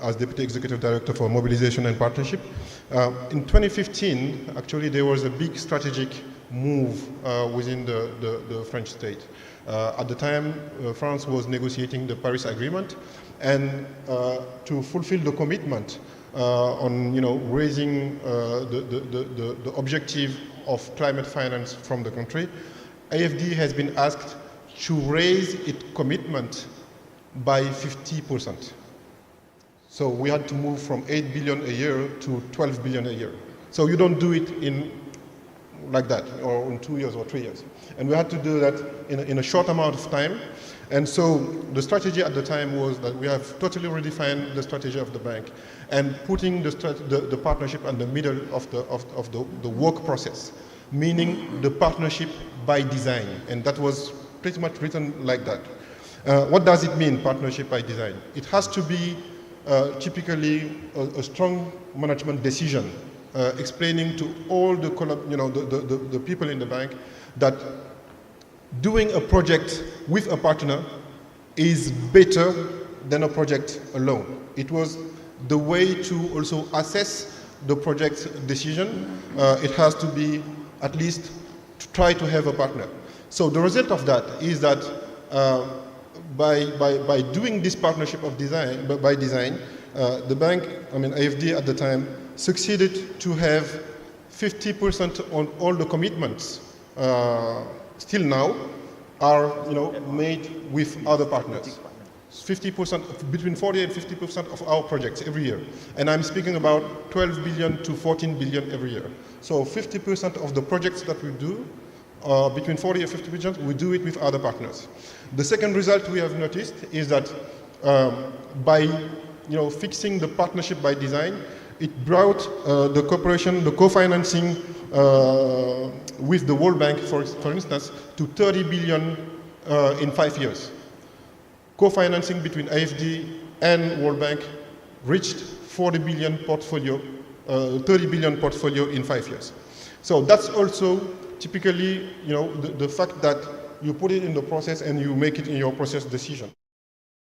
as Deputy Executive Director for Mobilization and Partnership. In 2015, actually, there was a big strategic move within the French state. At the time, France was negotiating the Paris Agreement, and to fulfill the commitment on raising the objective of climate finance from the country, AFD has been asked to raise its commitment by 50%. So we had to move from 8 billion a year to 12 billion a year. So you don't do it in like that, or in 2 years or 3 years. And we had to do that in a short amount of time. And so the strategy at the time was that we have totally redefined the strategy of the bank and putting the partnership in the middle of the work process, meaning the partnership by design. And that was pretty much written like that. What does it mean, partnership by design? It has to be typically a strong management decision, explaining to all the people in the bank that doing a project with a partner is better than a project alone. It was the way to also assess the project decision. It has to be at least to try to have a partner. So the result of that is that by doing this partnership of design, by design, the bank, AFD at the time, succeeded to have 50% on all the commitments still now are made with other partners. 50%, between 40 and 50% of our projects every year. And I'm speaking about 12 billion to 14 billion every year. So 50% of the projects that we do, between 40 and 50%, we do it with other partners. The second result we have noticed is that by fixing the partnership by design, it brought the cooperation, the co-financing with the World Bank, for instance, to 30 billion in 5 years. Co-financing between AFD and World Bank reached 40 billion portfolio, 30 billion portfolio in 5 years. So that's also typically, the fact that you put it in the process and you make it in your process decision.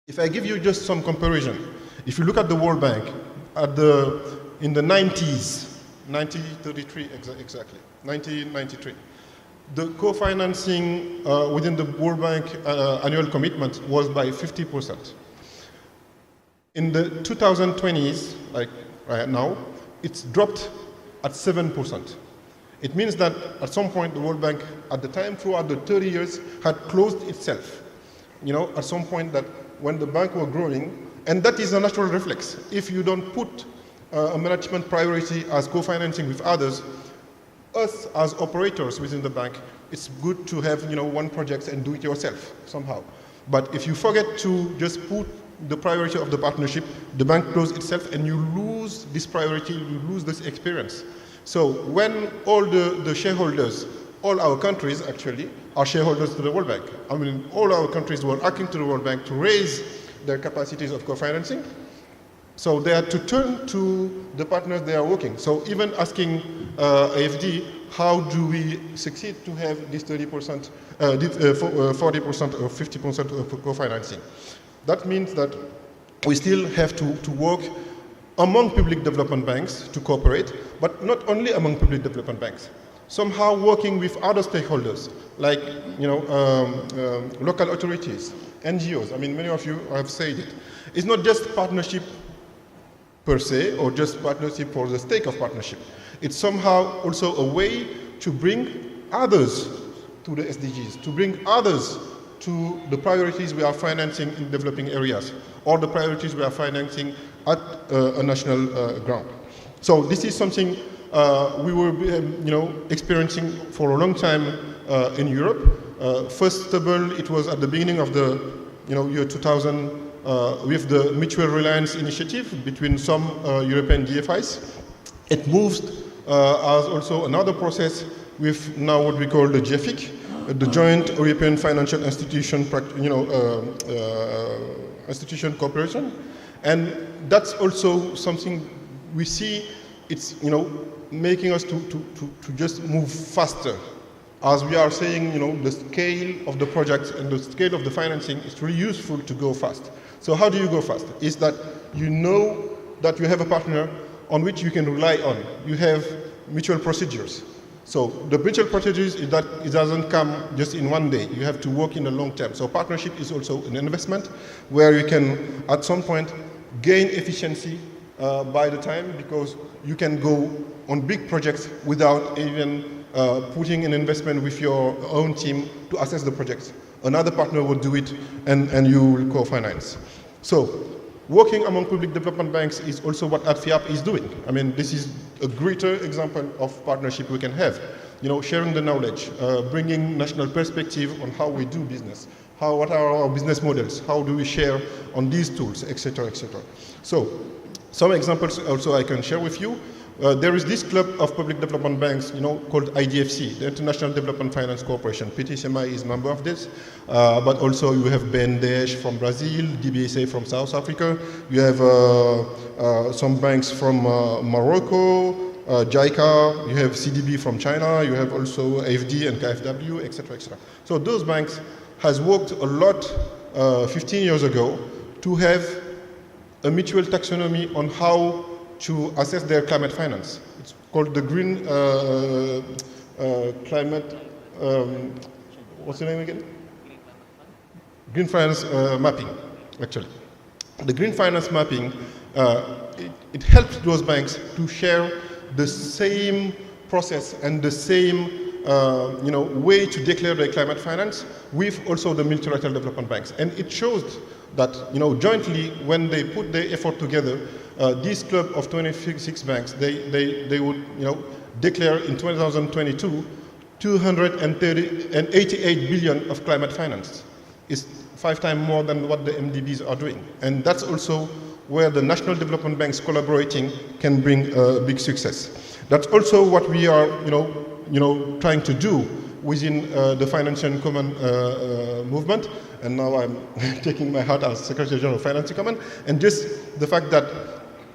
If I give you just some comparison, if you look at the World Bank, in the 90s, 1933 exactly, 1993, the co-financing within the World Bank annual commitment was by 50%. In the 2020s, like right now, it's dropped at 7%. It means that at some point the World Bank, at the time throughout the 30 years, had closed itself. At some point that when the bank were growing, and that is a natural reflex. If you don't put a management priority as co-financing with others, us as operators within the bank, it's good to have one project and do it yourself somehow. But if you forget to just put the priority of the partnership, the bank closes itself and you lose this priority, you lose this experience. So when all the shareholders, all our countries actually are shareholders to the World Bank. I mean, all our countries were asking to the World Bank to raise their capacities of co-financing. So they had to turn to the partners they are working. So even asking AFD, how do we succeed to have this 30%, 40% or 50% of co-financing? That means that we still have to work among public development banks to cooperate, but not only among public development banks. Somehow working with other stakeholders, like local authorities, NGOs. I mean, many of you have said it. It's not just partnership per se, or just partnership for the sake of partnership. It's somehow also a way to bring others to the SDGs, to bring others to the priorities we are financing in developing areas, or the priorities we are financing at a national ground. So this is something we were experiencing for a long time in Europe. First of all, it was at the beginning of the year 2000 with the Mutual Reliance Initiative between some European DFIs. It moved as also another process with now what we call the JEFIC, the Joint European Financial Institution Institution Cooperation. And that's also something we see, it's making us to just move faster. As we are saying, the scale of the project and the scale of the financing is really useful to go fast. So how do you go fast? Is that you know that you have a partner on which you can rely on. You have mutual procedures. So the mutual procedures is that it doesn't come just in one day. You have to work in the long term. So partnership is also an investment where you can, at some point, gain efficiency by the time, because you can go on big projects without even putting an investment with your own team to assess the projects. Another partner will do it and you will co-finance. So working among public development banks is also what ADFIAP is doing. I mean, this is a greater example of partnership we can have. Sharing the knowledge, bringing national perspective on how we do business, what are our business models, how do we share on these tools, etc., etc. So some examples also I can share with you. There is this club of public development banks, called IDFC, the International Development Finance Corporation. PTCMI is a member of this, but also you have BNDES from Brazil, DBSA from South Africa. You have some banks from Morocco, JICA. You have CDB from China. You have also AFD and KfW, etc., etc. So those banks has worked a lot 15 years ago to have a mutual taxonomy on how to assess their climate finance. It's called the Green Climate, what's the name again? Green Finance Mapping, actually. The Green Finance Mapping, it helps those banks to share the same process and the same way to declare their climate finance with also the multilateral development banks. And it shows that jointly, when they put their effort together, this club of 26 banks, they would declare in 2022 288 billion of climate finance. It's 5 times more than what the MDBs are doing. And that's also where the national development banks collaborating can bring big success. That's also what we are trying to do within the Financial Common movement. And now I'm taking my hat as Secretary General of Financial Common. And just the fact that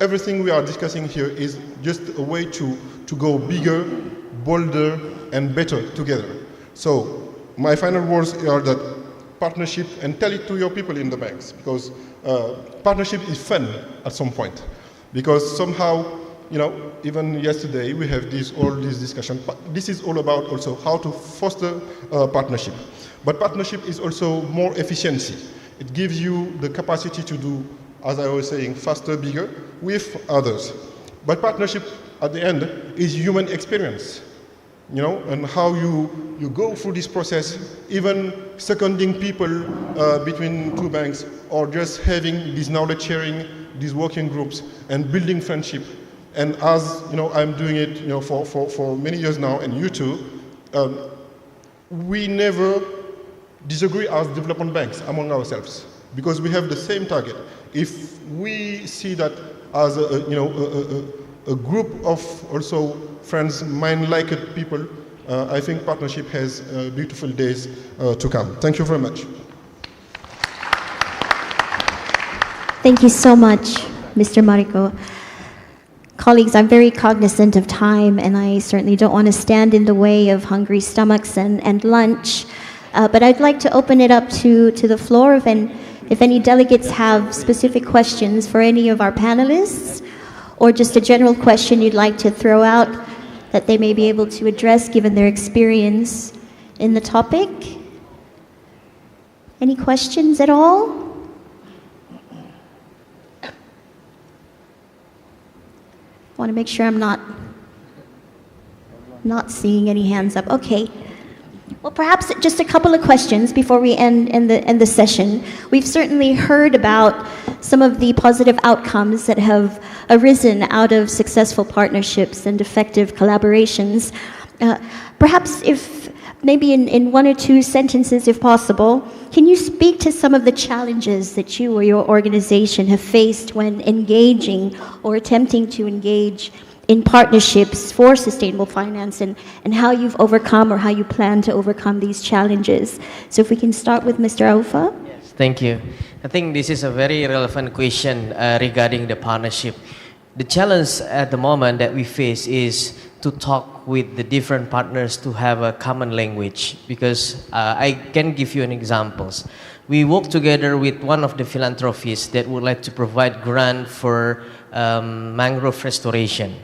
everything we are discussing here is just a way to go bigger, bolder, and better together. So my final words are that partnership, and tell it to your people in the banks, because partnership is fun at some point. Because somehow, even yesterday we have all this discussion. This is all about also how to foster partnership. But partnership is also more efficiency. It gives you the capacity to do, as I was saying, faster, bigger, with others. But partnership, at the end, is human experience, and how you go through this process, even seconding people between two banks, or just having this knowledge sharing, these working groups, and building friendship. And as I'm doing it for many years now, and you too, we never disagree as development banks among ourselves. because we have the same target. If we see that as a group of also friends, mind-like people, I think partnership has beautiful days to come. Thank you very much. Thank you so much, Mr. Mariko. Colleagues, I'm very cognizant of time, and I certainly don't want to stand in the way of hungry stomachs and lunch. But I'd like to open it up to the floor if any delegates have specific questions for any of our panelists, or just a general question you'd like to throw out that they may be able to address given their experience in the topic. Any questions at all? I want to make sure I'm not seeing any hands up. Okay. Well, perhaps just a couple of questions before we end the session. We've certainly heard about some of the positive outcomes that have arisen out of successful partnerships and effective collaborations. Perhaps if maybe in one or two sentences, if possible, can you speak to some of the challenges that you or your organization have faced when engaging or attempting to engage in partnerships for sustainable finance, and how you've overcome or how you plan to overcome these challenges? So if we can start with Mr. Aufa. Yes, thank you. I think this is a very relevant question regarding the partnership. The challenge at the moment that we face is to talk with the different partners to have a common language, because I can give you an examples. We work together with one of the philanthropists that would like to provide grant for mangrove restoration.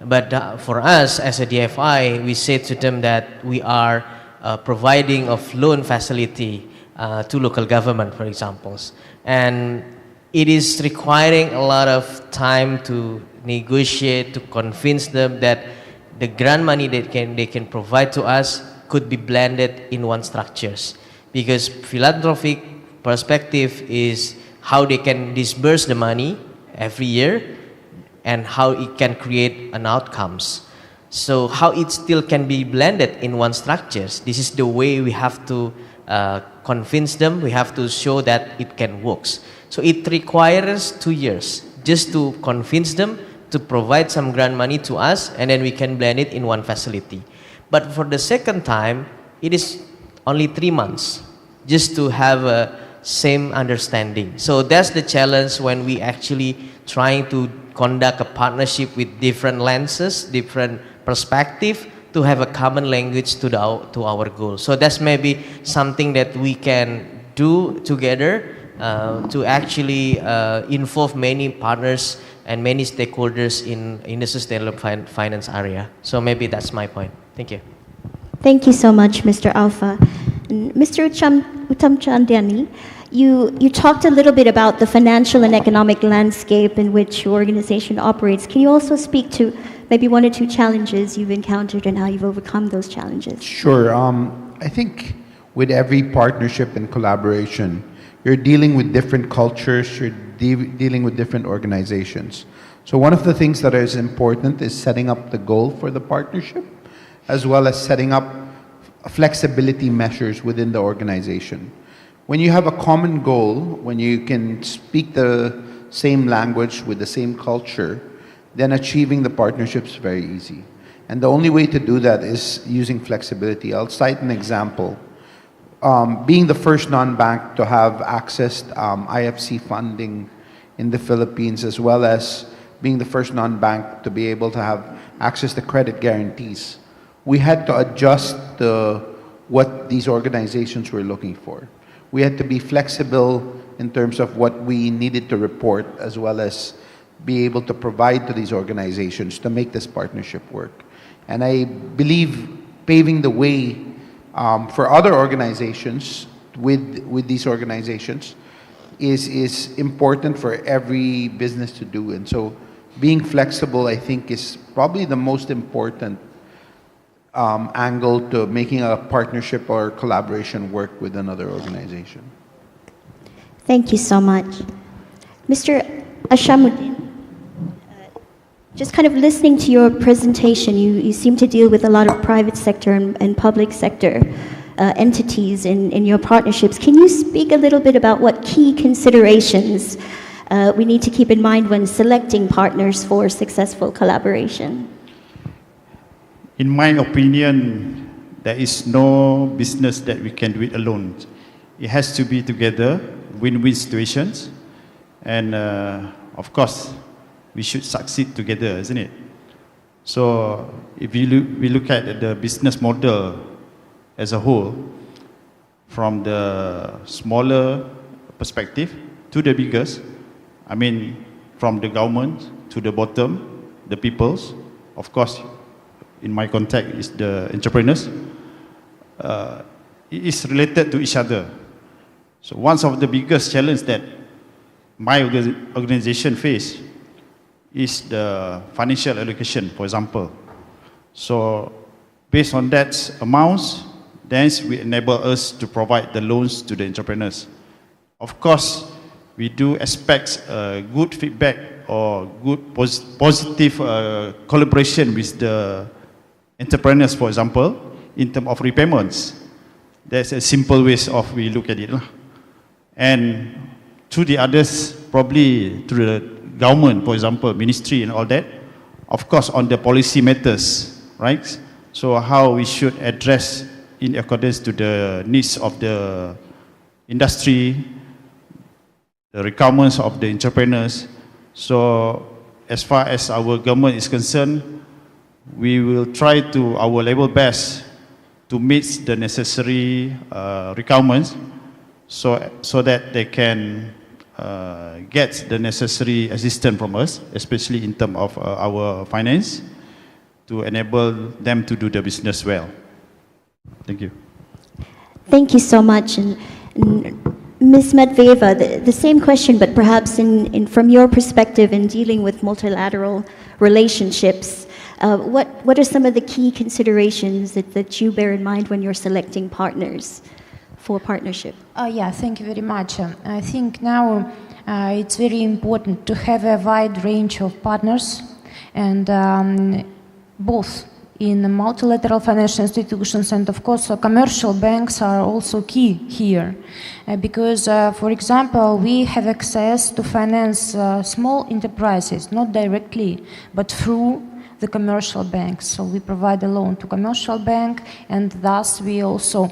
But for us as a DFI, we say to them that we are providing of loan facility to local government, for examples. And it is requiring a lot of time to negotiate, to convince them that the grant money that they can provide to us could be blended in one structures. Because philanthropic perspective is how they can disburse the money every year and how it can create an outcomes. So how it still can be blended in one structures. This is the way we have to convince them. We have to show that it can works. So it requires 2 years just to convince them to provide some grant money to us, and then we can blend it in one facility. But for the second time, it is only 3 months just to have a same understanding. So that's the challenge when we actually trying to conduct a partnership with different lenses, different perspective, to have a common language to our goal. So that's maybe something that we can do together to actually involve many partners and many stakeholders in the sustainable finance area. So maybe that's my point. Thank you. Thank you so much, Mr. Aufa. Mr. Uttamchandani, you talked a little bit about the financial and economic landscape in which your organization operates. Can you also speak to maybe one or two challenges you've encountered and how you've overcome those challenges? Sure. I think with every partnership and collaboration, you're dealing with different cultures, you're dealing with different organizations. So one of the things that is important is setting up the goal for the partnership, as well as setting up flexibility measures within the organization. When you have a common goal, when you can speak the same language with the same culture, then achieving the partnership is very easy. And the only way to do that is using flexibility. I'll cite an example. Being the first non-bank to have access to IFC funding in the Philippines, as well as being the first non-bank to be able to have access to credit guarantees, we had to adjust what these organizations were looking for. We had to be flexible in terms of what we needed to report, as well as be able to provide to these organizations to make this partnership work. And I believe paving the way for other organizations with these organizations is important for every business to do. And so being flexible, I think, is probably the most important angle to making a partnership or collaboration work with another organization. Thank you so much. Mr. Ashamuddin, just kind of listening to your presentation, you seem to deal with a lot of private sector and public sector entities in your partnerships. Can you speak a little bit about what key considerations we need to keep in mind when selecting partners for successful collaboration? In my opinion, there is no business that we can do it alone. It has to be together, win-win situations, and of course, we should succeed together, isn't it? So if we look at the business model as a whole, from the smaller perspective to the biggest, I mean, from the government to the bottom, the peoples, of course, in my context is the entrepreneurs, it is related to each other. So one of the biggest challenges that my organization face is the financial allocation, for example. So based on that amounts, then we enable us to provide the loans to the entrepreneurs. Of course, we do expect good feedback or good positive collaboration with the entrepreneurs, for example, in terms of repayments. That's a simple way of we look at it. And to the others, probably to the government, for example, ministry and all that, of course, on the policy matters, right? So how we should address in accordance to the needs of the industry, the requirements of the entrepreneurs. So as far as our government is concerned, we will try to our level best to meet the necessary requirements so that they can get the necessary assistance from us, especially in terms of our finance, to enable them to do the business well. Thank you. Thank you so much. And Ms. Medvedeva, the same question, but perhaps from your perspective in dealing with multilateral relationships, what are some of the key considerations that you bear in mind when you're selecting partners for partnership? Yeah, thank you very much. I think now it's very important to have a wide range of partners, and both in multilateral financial institutions and of course commercial banks are also key here, because for example we have access to finance small enterprises, not directly but through the commercial banks. So we provide a loan to commercial bank, and thus we also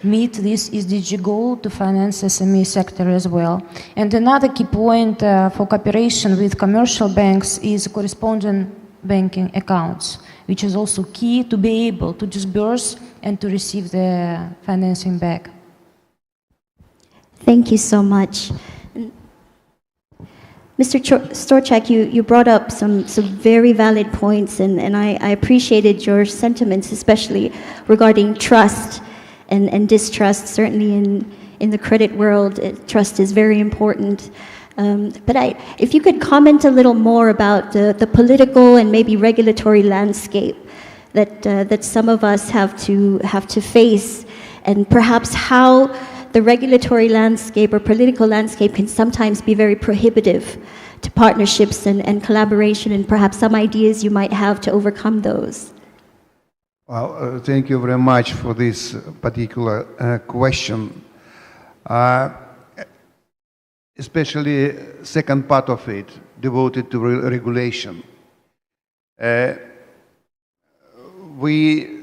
meet this SDG goal to finance SME sector as well. And another key point for cooperation with commercial banks is correspondent banking accounts, which is also key to be able to disburse and to receive the financing back. Thank you so much. Mr. Storchak, you brought up some very valid points, and I appreciated your sentiments, especially regarding trust and distrust. Certainly in the credit world, trust is very important. But if you could comment a little more about the political and maybe regulatory landscape that some of us have to face, and perhaps how the regulatory landscape or political landscape can sometimes be very prohibitive to partnerships and collaboration, and perhaps some ideas you might have to overcome those. Well, thank you very much for this particular question. Especially second part of it, devoted to regulation. We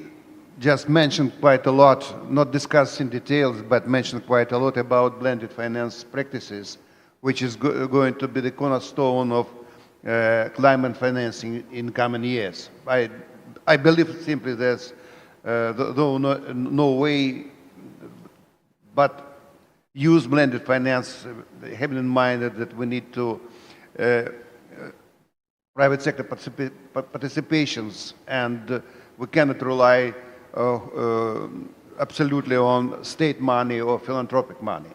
just mentioned quite a lot, not discussed in details, but mentioned quite a lot about blended finance practices, which is going to be the cornerstone of climate financing in coming years. I believe simply there's no way but use blended finance, having in mind that we need to private sector participations, and we cannot rely absolutely on state money or philanthropic money.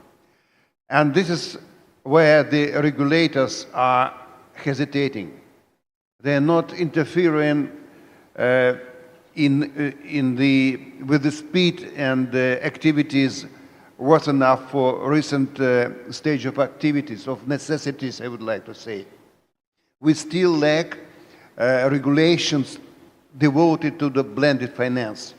And this is where the regulators are hesitating. They're not interfering with the speed and the activities worth enough for recent stage of activities, of necessities, I would like to say. We still lack regulations devoted to the blended finance.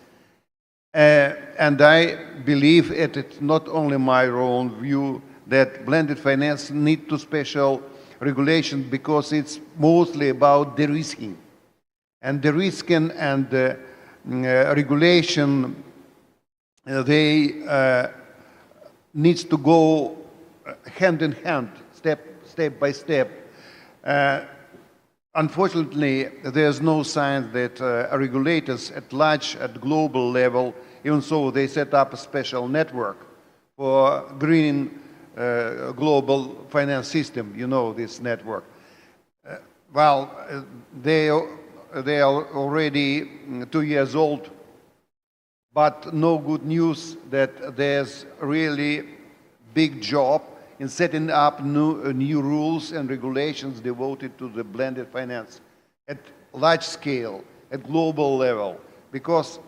And I believe it's not only my own view that blended finance need to special regulation because it's mostly about de-risking. And de-risking and regulation, they needs to go hand in hand, step by step. Unfortunately, there's no sign that regulators at large, at global level, even so they set up a special network for green global finance system. You know this network. They are already 2 years old, but no good news that there's really big job in setting up new rules and regulations devoted to the blended finance at large scale, at global level. Because,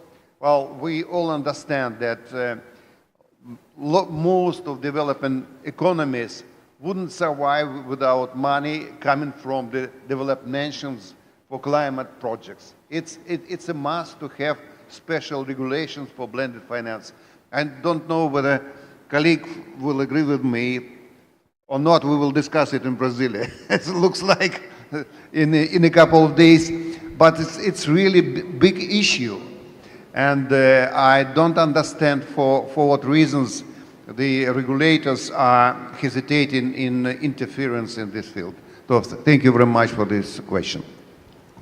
well, we all understand that most of developing economies wouldn't survive without money coming from the developed nations for climate projects. It's a must to have special regulations for blended finance. I don't know whether colleague will agree with me or not. We will discuss it in Brazil. It looks like in a couple of days, but it's really big issue. And I don't understand for what reasons the regulators are hesitating in interference in this field. So thank you very much for this question.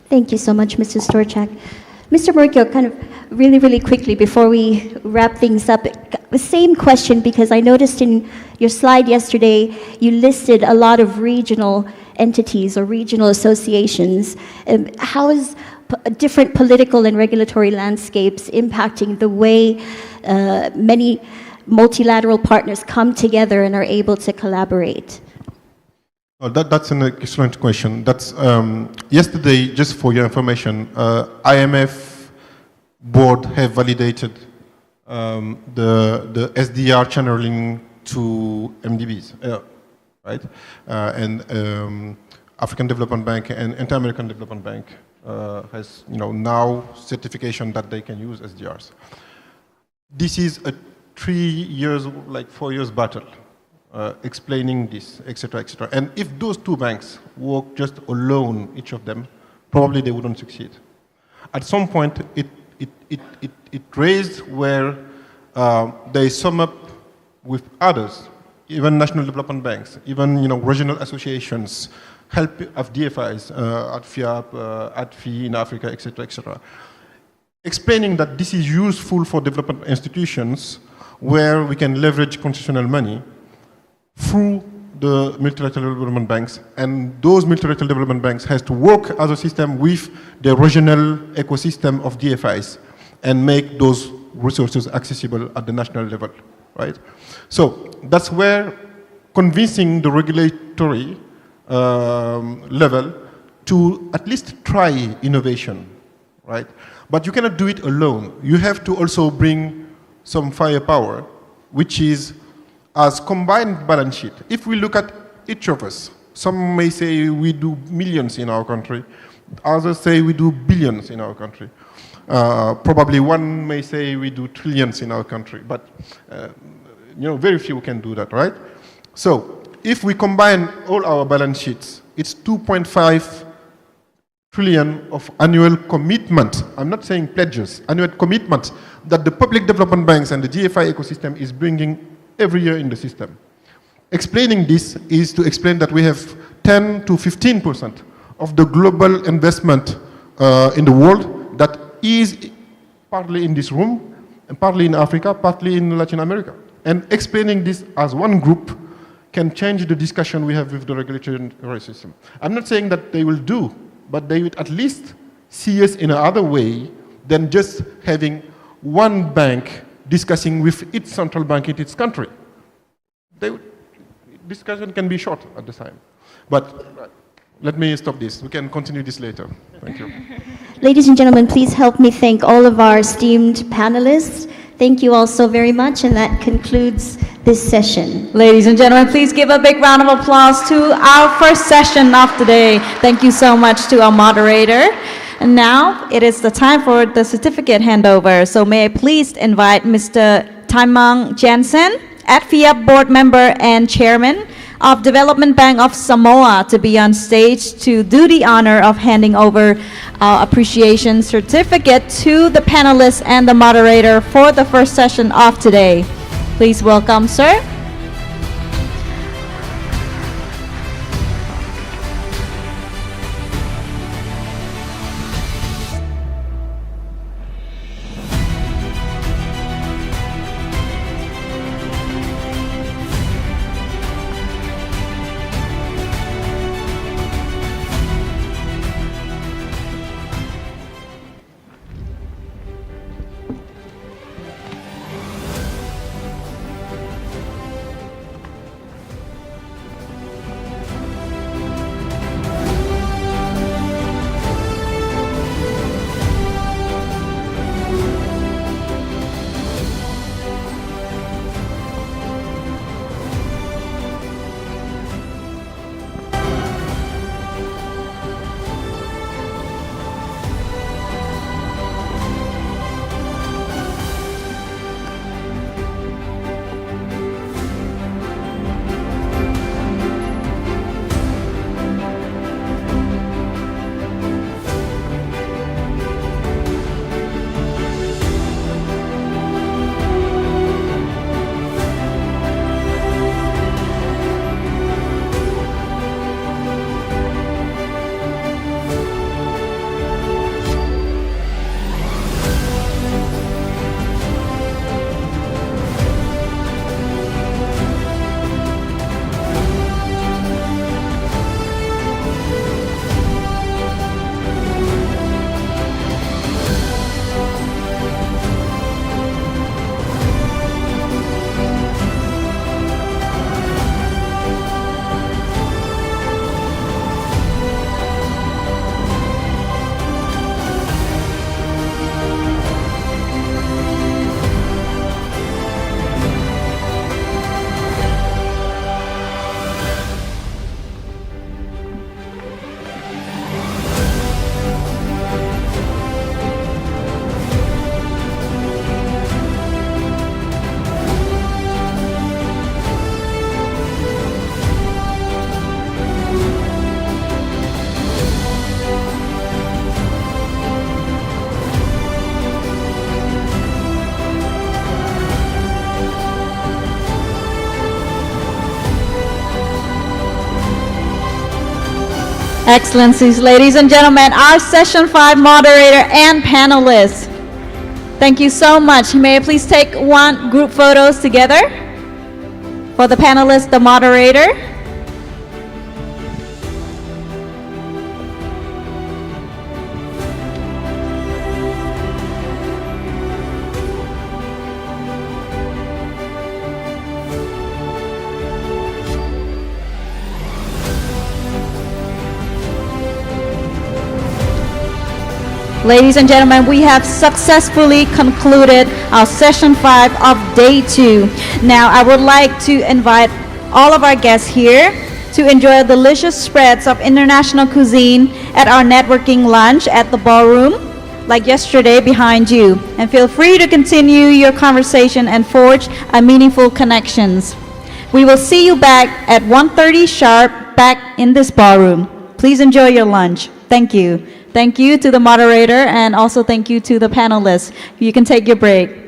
Thank you so much, Mr. Storchak. Mr. Morkio, kind of really quickly before we wrap things up, the same question, because I noticed in your slide yesterday, you listed a lot of regional entities or regional associations. How is different political and regulatory landscapes impacting the way many multilateral partners come together and are able to collaborate? Oh, that's an excellent question. That's yesterday, just for your information, IMF board have validated the SDR channeling to MDBs, right? And African Development Bank and Inter-American Development Bank has, now certification that they can use SDRs. This is a 4 years battle. Explaining this, etc., etc. And if those two banks work just alone, each of them, probably they wouldn't succeed. At some point, it raised where they sum up with others, even national development banks, even regional associations, help of DFIs, ADFIAP, ADFI in Africa, etc., etc. Explaining that this is useful for development institutions where we can leverage concessional money through the multilateral development banks, and those multilateral development banks has to work as a system with the regional ecosystem of DFIs and make those resources accessible at the national level, right? So that's where convincing the regulatory level to at least try innovation, right? But you cannot do it alone. You have to also bring some firepower, which is as combined balance sheet. If we look at each of us, some may say we do millions in our country, others say we do billions in our country. Probably one may say we do trillions in our country, but very few can do that, right? So if we combine all our balance sheets, it's 2.5 trillion of annual commitment. I'm not saying pledges, annual commitment that the public development banks and the DFI ecosystem is bringing every year in the system. Explaining this is to explain that we have 10 to 15% of the global investment in the world that is partly in this room, and partly in Africa, partly in Latin America. And explaining this as one group can change the discussion we have with the regulatory system. I'm not saying that they will do, but they would at least see us in another way than just having one bank discussing with its central bank in its country. Discussion can be short at the time. But let me stop this. We can continue this later. Thank you. Ladies and gentlemen, please help me thank all of our esteemed panelists. Thank you all so very much, and that concludes this session. Ladies and gentlemen, please give a big round of applause to our first session of the day. Thank you so much to our moderator. And now it is the time for the certificate handover. So may I please invite Mr. Taimang Jansen, ADFIAP board member and chairman of Development Bank of Samoa, to be on stage to do the honor of handing over our appreciation certificate to the panelists and the moderator for the first session of today. Please welcome, sir. Excellencies, ladies and gentlemen, our Session 5 moderator and panelists. Thank you so much. May I please take one group photos together? For the panelists, the moderator. Ladies and gentlemen, we have successfully concluded our Session 5 of Day 2. Now, I would like to invite all of our guests here to enjoy delicious spreads of international cuisine at our networking lunch at the ballroom, like yesterday behind you. And feel free to continue your conversation and forge meaningful connections. We will see you back at 1:30 sharp back in this ballroom. Please enjoy your lunch. Thank you. Thank you to the moderator, and also thank you to the panelists. You can take your break.